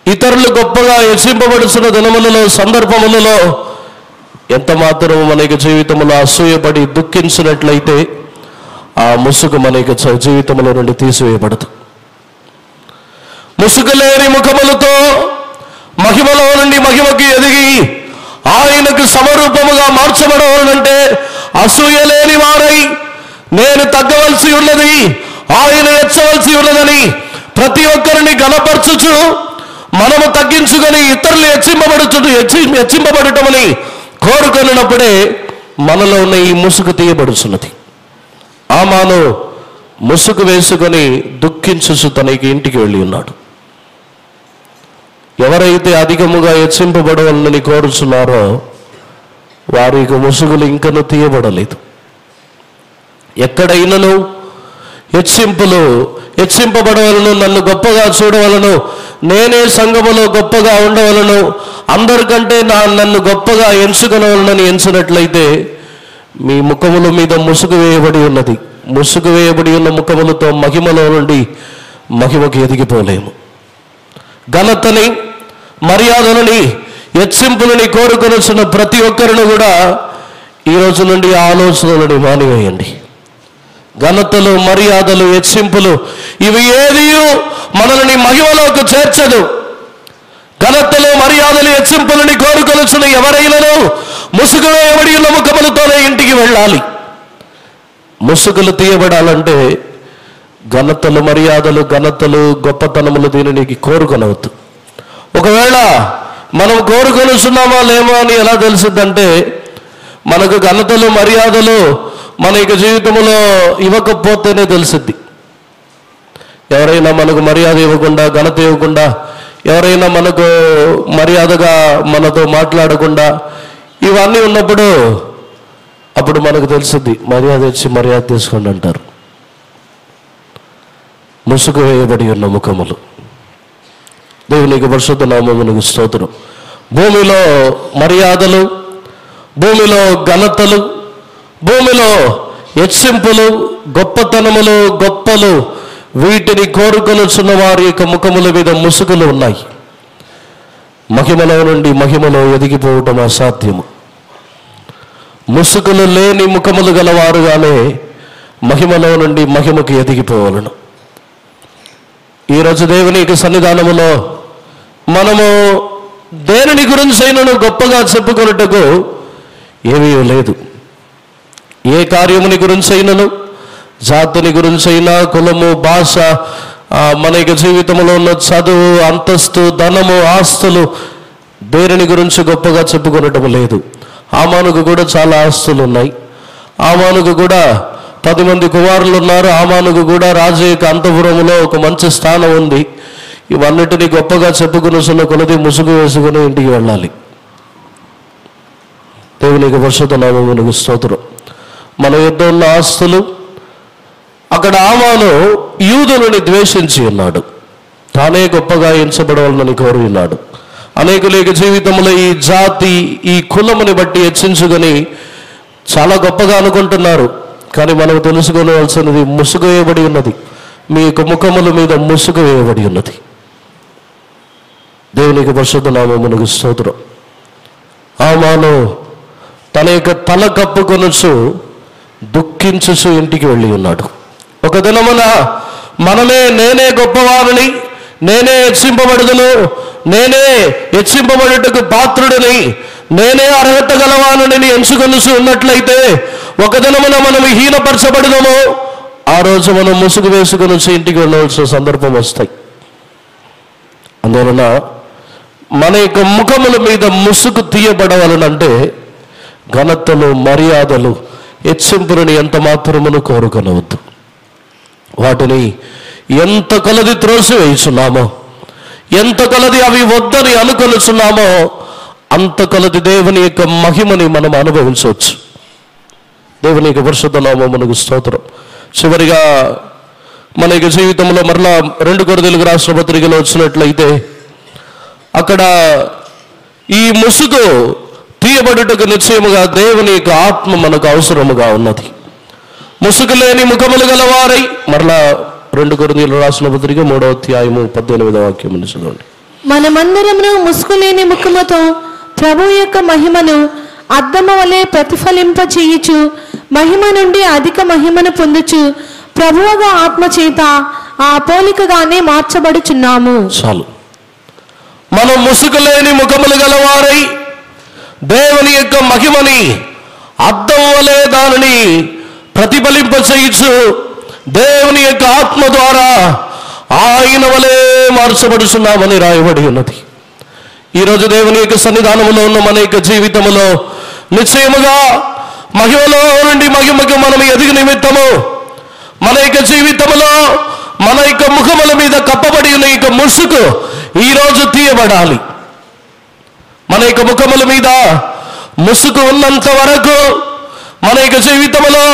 ఇతరులు గొప్పగా హెచ్చింపబడుతున్న దినములలో, సందర్భములలో ఎంత మాత్రము మన యొక్క జీవితంలో అసూయపడి దుఃఖించినట్లయితే ఆ ముసుగు మన యొక్క జీవితంలో నుండి తీసివేయబడదు. ముసుగు లేని ముఖములతో మహిమలో నుండి మహిమకి ఎదిగి ఆయనకు సమరూపముగా మార్చబడవాలంటే అసూయ లేని వారై, నేను తగ్గవలసి ఉన్నది, ఆయన హెచ్చవలసి ఉన్నదని ప్రతి ఒక్కరిని గణపరచుచు మనము తగ్గించుకొని ఇతరులు హెచ్చింపబడటమని కోరుకొనినప్పుడే మనలో ఉన్న ఈ ముసుగు తీయబడుతున్నది. హామాను ముసుగు వేసుకొని దుఃఖించుచు తనకి ఇంటికి వెళ్ళి ఉన్నాడు. ఎవరైతే అధికముగా హెచ్చింపబడవాలని కోరుచున్నారో వారి ముసుగులు ఇంకనూ తీయబడలేదు. ఎక్కడైనాను హెచ్చింపబడవలను, నన్ను గొప్పగా చూడవలను, నేనే సంఘములో గొప్పగా ఉండవలను, అందరికంటే నన్ను గొప్పగా ఎంచుకొనవలనని ఎంచినట్లయితే మీ ముఖముల మీద ముసుగు వేయబడి ఉన్నది. ముసుగు వేయబడి ఉన్న ముఖములతో మహిమలో నుండి మహిమకి ఎదిగిపోలేము. ఘనతని, మర్యాదలని, హెచ్చింపులని కోరుకొనిచున్న ప్రతి ఒక్కరిని కూడా ఈ రోజు నుండి ఆలోచనలని మానివేయండి. ఘనతలు, మర్యాదలు, హెచ్చింపులు ఇవి ఏది మనల్ని మహిమలోకి చేర్చదు. ఘనతలు, మర్యాదలు, హెచ్చింపులని కోరుకొనిచున్న ఎవరైనాను ముసుగు వేయబడి ఉన్న ముఖములతోనే ఇంటికి వెళ్ళాలి. ముసుగులు తీయబడాలంటే ఘనతలు, మర్యాదలు, గొప్పతనములు దీనికి కోరుకొనవద్దు. ఒకవేళ మనం కోరుకొనిస్తున్నామా లేమో అని ఎలా తెలిసిద్దంటే, మనకు ఘనతలు, మర్యాదలు మన యొక్క జీవితంలో ఇవ్వకపోతేనే తెలిసిద్ది. ఎవరైనా మనకు మర్యాద ఇవ్వకుండా, ఘనత ఇవ్వకుండా, ఎవరైనా మనకు మర్యాదగా మనతో మాట్లాడకుండా ఇవన్నీ ఉన్నప్పుడు అప్పుడు మనకు తెలిసిద్ది. మర్యాద ఇచ్చి మర్యాద తీసుకోండి అంటారు. ముసుగు వేయబడి ఉన్న ముఖములు. దేవునికి పరిశుద్ధ నామమునకు స్తోత్రం. భూమిలో మర్యాదలు, భూమిలో ఘనతలు, భూమిలో హెచ్చింపులు, గొప్పతనములు, గొప్పలు వీటిని కోరుకొనుచున్న వారి యొక్క ముఖముల మీద ముసుగులు ఉన్నాయి. మహిమలో నుండి మహిమలో ఎదిగిపోవటం అసాధ్యము. ముసుగులు లేని ముఖములు గలవారుగానే మహిమలో నుండి మహిమకు ఎదిగిపోవాలను. ఈరోజు దేవుని యొక్క సన్నిధానములో మనము దేనిని గురించి అయినను గొప్పగా చెప్పుకొనుటకు ఏమీ లేదు. ఏ కార్యముని గురించి అయినను, జాతిని గురించి అయినా, కులము, భాష, మన యొక్క జీవితంలో ఉన్న చదువు, అంతస్తు, ధనము, ఆస్తులు దేనిని గురించి గొప్పగా చెప్పుకొనటం లేదు. హామానుకు కూడా చాలా ఆస్తులు ఉన్నాయి. హామానుకు కూడా 10 మంది కుమారులు ఉన్నారు. హామానుకు కూడా రాజు యొక్క అంతఃపురములో ఒక మంచి స్థానం ఉంది. ఇవన్నిటినీ గొప్పగా చెప్పుకుని కొలది ముసుగు వేసుకుని ఇంటికి వెళ్ళాలి. దేవునికి పరిశుద్ధ నామమునకు స్తోత్రం. మన యుద్ధ ఉన్న ఆస్తులు, అక్కడ ఆమాను యూదులని ద్వేషించి ఉన్నాడు, తానే గొప్పగా ఎంచబడవాలని కోరి ఉన్నాడు. అనేకులేక జీవితంలో ఈ జాతి, ఈ కులముని బట్టి హెచ్చించుకొని చాలా గొప్పగా అనుకుంటున్నారు. కానీ మనకు తెలుసుకోవాల్సినది ముసుగు వేయబడి ఉన్నది. మీ యొక్క ముఖముల మీద ముసుగు వేయబడి ఉన్నది. దేవునికి పరిశుద్ధ నామమునకు స్తోత్రం. ఆమాను తన యొక్క తల కప్పుకొనుచు దుఃఖించుచు ఇంటికి వెళ్ళి ఉన్నాడు. ఒక దినమున నేనే గొప్పవారిని, నేనే హెచ్చింపబడుదును, నేనే హెచ్చింపబడుటకు పాత్రుడిని, నేనే అర్హత గలవానని ఎంచుకొని ఉన్నట్లయితే ఒక దినమున మనం హీనపరచబడదాము. ఆ రోజు మనం ముసుగు వేసుకొని ఇంటికి వెళ్ళవలసిన సందర్భం వస్తాయి. అందువలన మన యొక్క ముఖముల మీద ముసుగు తీయబడవాలనంటే ఘనతలు, మర్యాదలు, హెచ్చింపులని ఎంత మాత్రమును కోరుకొనవద్దు. వాటిని ఎంత కొలది త్రోసివేయుచున్నామో, ఎంత కొలది అవి వద్దని అనుకొనుచున్నామో అంత కొలది దేవుని యొక్క మహిమని మనం అనుభవించవచ్చు. దేవుని యొక్క పరిశుద్ధ నామమునకు స్తోత్రం. చివరిగా మన యొక్క జీవితంలో మరలా 2 కొరింథీయులకు రాసిన పత్రికలో వచ్చినట్లయితే అక్కడ ఈ ముసుగు తీయబడుటకు నిశ్చయముగా దేవుని యొక్క ఆత్మ మనకు అవసరముగా ఉన్నది. ముసుగు లేని ముఖములు గలవారై, మరలా 2 కొరింథీయులకు రాసిన పత్రిక 3వ అధ్యాయము 18వ వాక్యం చదవండి. మనమందరమును ముసుగు లేని ముఖముతో ప్రభు యొక్క మహిమను అద్దము వలె ప్రతిఫలింప చేయుచు మహిమ నుండి అధిక మహిమను పొందుచు ప్రభువుగా ఆత్మ చేత ఆ పోలికగానే మార్చబడుచున్నాము. చాలు. మనం ముసుగు లేని ముఖములు గలవారై దేవుని యొక్క మహిమని అద్దం వలె దానిని ప్రతిఫలింప చేయుచు దేవుని యొక్క ఆత్మ ద్వారా ఆయన వలె మార్చబడుచున్నామని రాయబడి ఉన్నది. ఈరోజు దేవుని యొక్క సన్నిధానంలో ఉన్న మన యొక్క జీవితంలో నిశ్చయముగా మహిమలో నుండి మహిమకు మనం ఎదిగి నిమిత్తము మన యొక్క జీవితంలో మన యొక్క ముఖముల మీద కప్పబడి ఉన్న యొక్క ముసుగు ఈరోజు తీయబడాలి. మన యొక్క ముఖముల మీద ముసుగు ఉన్నంత వరకు మన యొక్క జీవితంలో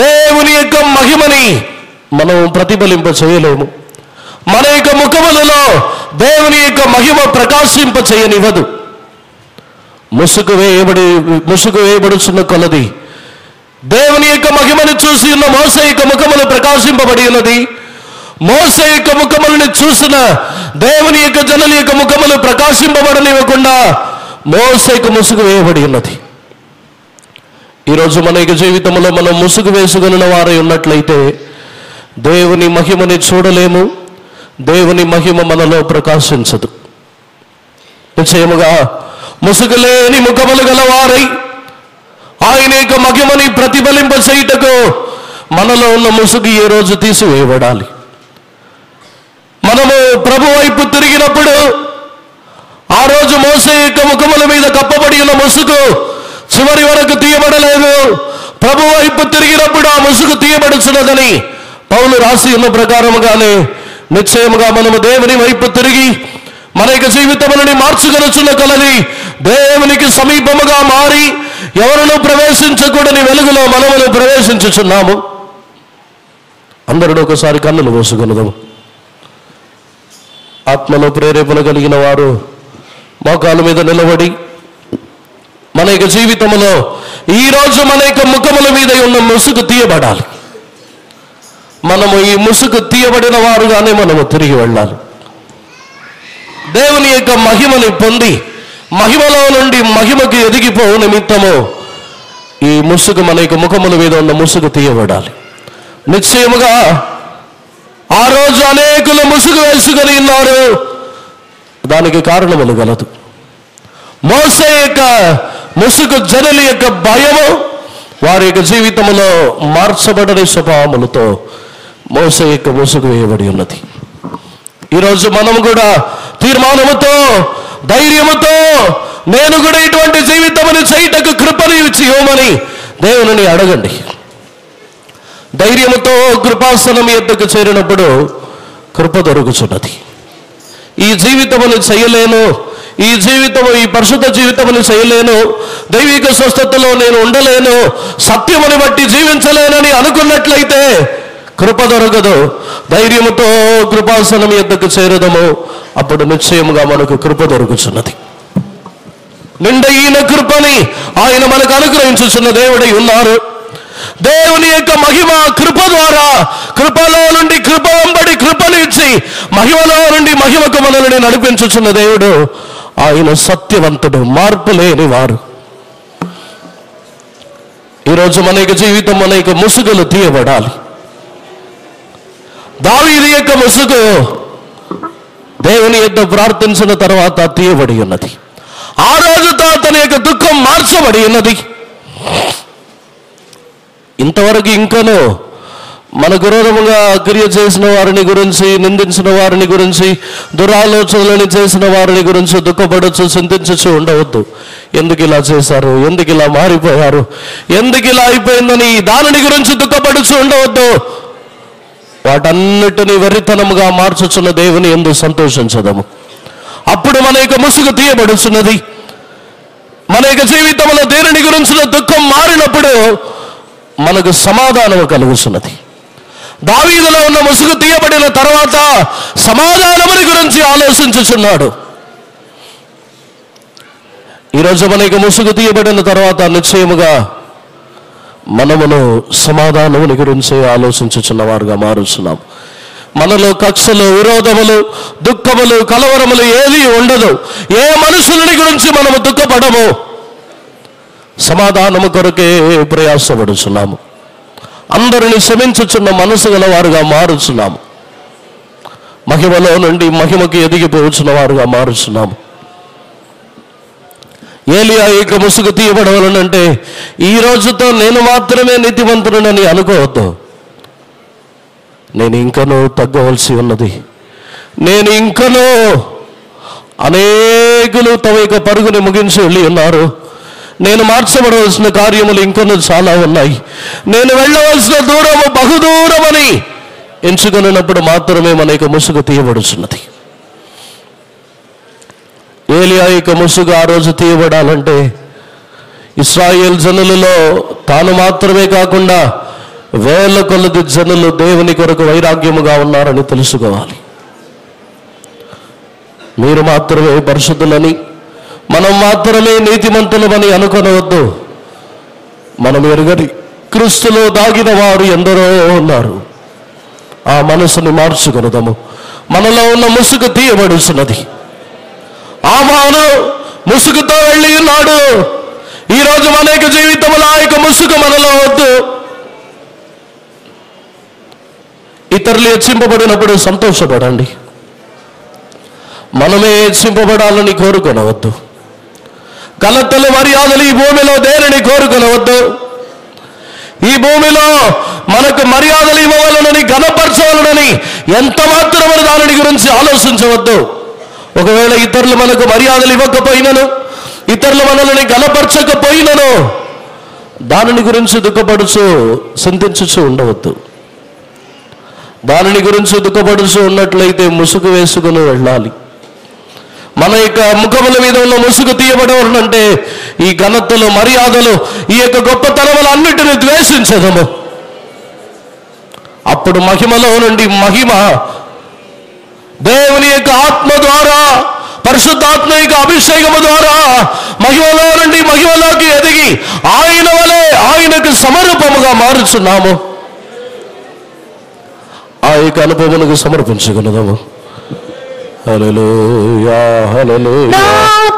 దేవుని యొక్క మహిమని మనం ప్రతిఫలింప చేయలేము. మన యొక్క ముఖములలో దేవుని యొక్క మహిమ ప్రకాశింప చేయనివ్వదు. ముసుగు వేయబడుచున్న కొలది దేవుని యొక్క మహిమను చూసి ఉన్న మోసే యొక్క ముఖములు ప్రకాశింపబడి ఉన్నది. మోసే యొక్క ముఖములను చూసిన దేవుని యొక్క జనుల యొక్క ముఖములు ప్రకాశింపబడనివ్వకుండా మోసేకు ముసుగు వేయబడి ఉన్నది. ఈరోజు మన యొక్క జీవితంలో మనం ముసుగు వేసుకున్న వారై ఉన్నట్లయితే దేవుని మహిమని చూడలేము, దేవుని మహిమ మనలో ప్రకాశించదు. నిశ్చయముగా ముసుగు లేని ముఖములు గలవారై ఆయన యొక్క మహిమని ప్రతిఫలింప చేయుటకు మనలో ఉన్న ముసుగు ఏ రోజు తీసివేయబడాలి. మనము ప్రభు వైపు తిరిగినప్పుడు ఆ రోజు మోసే యొక్క ముఖముల మీద కప్పబడి ఉన్న ముసుగు చివరి వరకు తీయబడలేదు. ప్రభు వైపు తిరిగినప్పుడు ఆ ముసుగు తీయబడుచున్నదని పౌలు రాసి ఉన్న ప్రకారముగానే నిశ్చయముగా మనము దేవుని వైపు తిరిగి మన యొక్క జీవితములని మార్చుకొనుచున్న కొలది దేవునికి సమీపముగా మారి ఎవరును ప్రవేశించకూడని వెలుగులో మనమును ప్రవేశించుచున్నాము. అందరూ ఒకసారి కన్నులు మూసుకొనుదాము. ఆత్మలో ప్రేరేపణ కలిగిన వారు మోకాళ్ళ మీద నిలబడి మన యొక్క జీవితంలో ఈరోజు మన యొక్క ముఖముల మీద ఉన్న ముసుగు తీయబడాలి. మనము ఈ ముసుగు తీయబడిన వారుగానే మనము తిరిగి వెళ్ళాలి. దేవుని యొక్క మహిమని పొంది మహిమలో నుండి మహిమకి ఎదిగిపో నిమిత్తము ఈ ముసుగు మన యొక్క ముఖముల మీద ఉన్న ముసుగు తీయబడాలి. నిశ్చయముగా ఆ రోజు అనేకులు ముసుగు వేసుకొని ఉన్నారు. దానికి కారణములు గలదు. మోసే యొక్క ముసుగు జనుల యొక్క భయము వారి యొక్క జీవితంలో మార్చబడని స్వభావములతో మోసే యొక్క ముసుగు వేయబడి ఉన్నది. ఈరోజు మనము కూడా తీర్మానముతో, ధైర్యముతో నేను కూడా ఇటువంటి జీవితమును చేయుటకు కృపను ఇచ్చి ఇవ్వమని దేవుని అడగండి. ధైర్యముతో కృపాసనం ఎద్దకు చేరినప్పుడు కృప దొరుకుతున్నది. ఈ జీవితమును చేయలేను, ఈ జీవితము, ఈ పరిశుద్ధ జీవితమును చేయలేను, దైవిక స్వస్థతలో నేను ఉండలేను, సత్యముని బట్టి జీవించలేనని అనుకున్నట్లయితే కృప దొరకదు. ధైర్యముతో కృపాసనం యొద్దకు చేరదము, అప్పుడు నిశ్చయముగా మనకు కృప దొరుకుతున్నది. నిండైన కృపని ఆయన మనకు అనుగ్రహించుచున్న దేవుడై ఉన్నారు. దేవుని యొక్క మహిమ కృప ద్వారా, కృపలో నుండి కృప వెంబడి కృపను ఇచ్చి మహిమలో నుండి మహిమకు మనల్ని నడిపించుచున్న దేవుడు. ఆయన సత్యవంతుడు, మార్పు లేని వారు. ఈరోజు మన యొక్క జీవితం, మన యొక్క ముసుగులు తీయబడాలి. దావీదు యొక్క ముసుగు దేవుని యొద్ద ప్రార్థించిన తర్వాత తీయబడి ఉన్నది. ఆ రోజుతో అతని యొక్క దుఃఖం మార్చబడి ఉన్నది. ఇంతవరకు ఇంకనూ మన విరోధముగా క్రియ చేసిన వారిని గురించి, నిందించిన వారిని గురించి, దురాలోచనలను చేసిన వారిని గురించి దుఃఖపడచ్చు, చింతించచ్చు ఉండవద్దు. ఎందుకు ఇలా చేశారు, ఎందుకు ఇలా మారిపోయారు, ఎందుకు ఇలా అయిపోయిందని దానిని గురించి దుఃఖపడుచు ఉండవద్దు. వాటన్నిటిని వెర్రితనముగా మార్చుచున్న దేవుని యందు సంతోషించదము. అప్పుడు మన యొక్క ముసుగు తీయబడుచున్నది. మన యొక్క జీవితంలో దేనిని గురించిన దుఃఖం మారినప్పుడు మనకు సమాధానము కలుగుతున్నది. దావీదులో ఉన్న ముసుగు తీయబడిన తర్వాత సమాధానముని గురించి ఆలోచించుచున్నాడు. ఈరోజు మన యొక్క ముసుగు తీయబడిన తర్వాత నిశ్చయముగా మనమును సమాధానముని గురించి ఆలోచించుచున్న వారుగా మారుచున్నాం. మనలో కక్షలు, విరోధములు, దుఃఖములు, కలవరములు ఏది ఉండదు. ఏ మనుషులని గురించి మనము దుఃఖపడము. సమాధానము కొరకే ప్రయాసపడుచున్నాము. అందరిని క్షమించుచున్న మనసు గల వారుగా మారుచున్నాము. మహిమలో నుండి మహిమకి ఎదిగిపోవచ్చున్న వారుగా మారుచున్నాము. ఏలియా యొక్క ముసుగు తీయబడవలనంటే ఈ రోజుతో నేను మాత్రమే నీతిమంతుడనని అనుకోవద్దు. నేను ఇంకనూ తగ్గవలసి ఉన్నది. నేను ఇంకనూ, అనేకులు తమ యొక్క పరుగుని ముగించి వెళ్ళి ఉన్నారు. నేను మార్చబడవలసిన కార్యములు ఇంకనూ చాలా ఉన్నాయి. నేను వెళ్ళవలసిన దూరము బహుదూరమని ఎంచుకున్నప్పుడు మాత్రమే మన యొక్క ముసుగు తీయబడుచున్నది. ఏలియా యొక్క ముసుగు ఆ రోజు తీయబడాలంటే ఇశ్రాయేల్ జనులలో తాను మాత్రమే కాకుండా వేల కొలది జనులు దేవుని కొరకు వైరాగ్యముగా ఉన్నారని తెలుసుకోవాలి. మీరు మాత్రమే పరిశుద్ధులని, మనం మాత్రమే నీతిమంతులమని అనుకొనవద్దు. మనం ఎరుగని క్రీస్తులో దాగిన వారు ఎందరో ఉన్నారు. ఆ మనసుని మార్చుకొనదము. మనలో ఉన్న ముసుగు తీయబడుచున్నది. ఆమాను ముసుగుతో వెళ్ళి ఉన్నాడు. ఈరోజు మన యొక్క జీవితంలో ఆ యొక్క ముసుగు మనలో వద్దు. ఇతరులు హెచ్చింపబడినప్పుడు సంతోషపడండి. మనమే హెచ్చింపబడాలని కోరుకొనవద్దు. ఘనతలు, మర్యాదలు ఈ భూమిలో దేనిని కోరుకొనవద్దు. ఈ భూమిలో మనకు మర్యాదలు ఇవ్వవాలని, ఘనపరచవాలని ఎంత మాత్రమే దానిని గురించి ఆలోచించవద్దు. ఒకవేళ ఇతరులు మనకు మర్యాదలు ఇవ్వకపోయినను, ఇతరులు మనల్ని ఘనపరచకపోయినను దానిని గురించి దుఃఖపడుచు, చింతించుచు ఉండవద్దు. దానిని గురించి దుఃఖపడుచు ఉన్నట్లయితే ముసుగు వేసుకుని వెళ్ళాలి. మన యొక్క ముఖముల మీద ఉన్న ముసుగు తీయబడవాలంటే ఈ ఘనతలు, మర్యాదలు, ఈ యొక్క గొప్పతనములు అన్నిటిని ద్వేషించదము. అప్పుడు మహిమలో నుండి మహిమ, దేవుని యొక్క ఆత్మ ద్వారా, పరిశుద్ధాత్మ యొక్క అభిషేకము ద్వారా మహిమలో నుండి మహిమలోకి ఎదిగి ఆయన వలె ఆయనకు సమరూపముగా మారుచున్నాము. ఆ యొక్క అనుభవములకు సమర్పించగలదాము. హల్లెలూయా, హల్లెలూయా. నా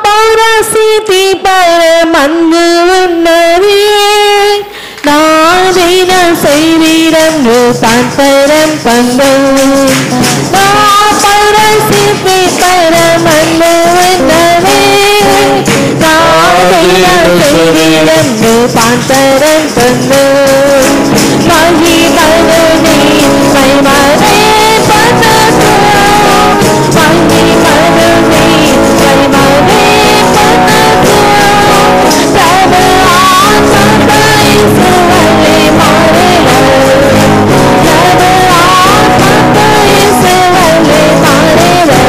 పరస్థితి పరమందు ఉన్నది, నాదైన శరీరం రూపాంతరం పొందవు. నా పరస్థితి పరమందు ఉన్నది, నాదైన శరీరం రూపాంతరం పొందవు. మహిమలోని మహిమనే పొందుకో, మహిమలోని మహిమనే పొందుకో. ప్రభు ఆత్మతో యేసువలె మారెను, ప్రభు ఆత్మతో యేసువలె మారెను.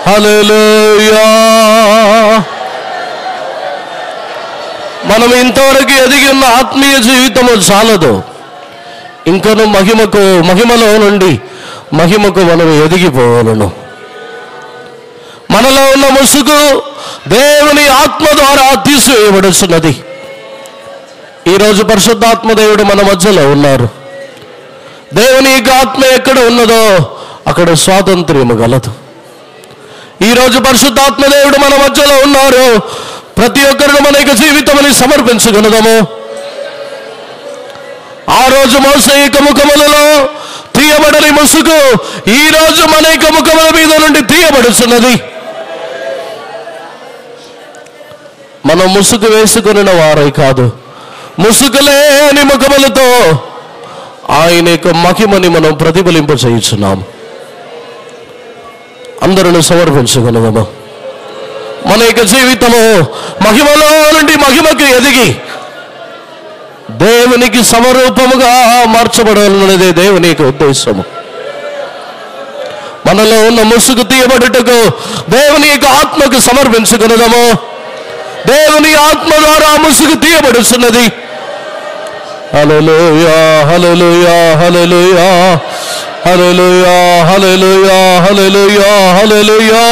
హల్లెలూయా. మనం ఇంతవరకు ఎదిగి ఉన్న ఆత్మీయ జీవితము చాలదు, ఇంకను మహిమలో నుండి మహిమకు మనం ఎదిగిపోవాలను. మనలో ఉన్న ముసుగు దేవుని ఆత్మ ద్వారా తీసివేయబడుతున్నది. ఈరోజు పరిశుద్ధాత్మ దేవుడు మన మధ్యలో ఉన్నారు. దేవుని యొక్క ఆత్మ ఎక్కడ ఉన్నదో అక్కడ స్వాతంత్ర్యము గలదు. ఈరోజు పరిశుద్ధాత్మ దేవుడు మన మధ్యలో ఉన్నారు. ప్రతి ఒక్కరిని మన యొక్క జీవితముని సమర్పించగలదము. ఆ రోజు మోసే యొక్క ముఖములలో తీయబడని ముసుగు ఈ రోజు మన యొక్క ముఖముల మీద నుండి తీయబడుతున్నది. మనం ముసుగు వేసుకున్న వారై కాదు, ముసుగులేని ముఖములతో ఆయన యొక్క మహిమని మనం ప్రతిఫలింప చేయుచున్నాము. అందరిని సమర్పించగలము. మన యొక్క జీవితము మహిమలో నుండి మహిమకు ఎదిగి దేవునికి సమరూపముగా మార్చబడాలన్నదే దేవుని యొక్క ఉద్దేశము. మనలో ఉన్న ముసుగు తీయబడుటకు దేవుని యొక్క ఆత్మకు సమర్పించగలము. దేవుని ఆత్మ ద్వారా ముసుగు తీయబడుతున్నది. హల్లెలూయా, హల్లెలూయా, హల్లెలూయా, హల్లెలూయా, హల్లెలూయా, హల్లెలూయా, హల్లెలూయా.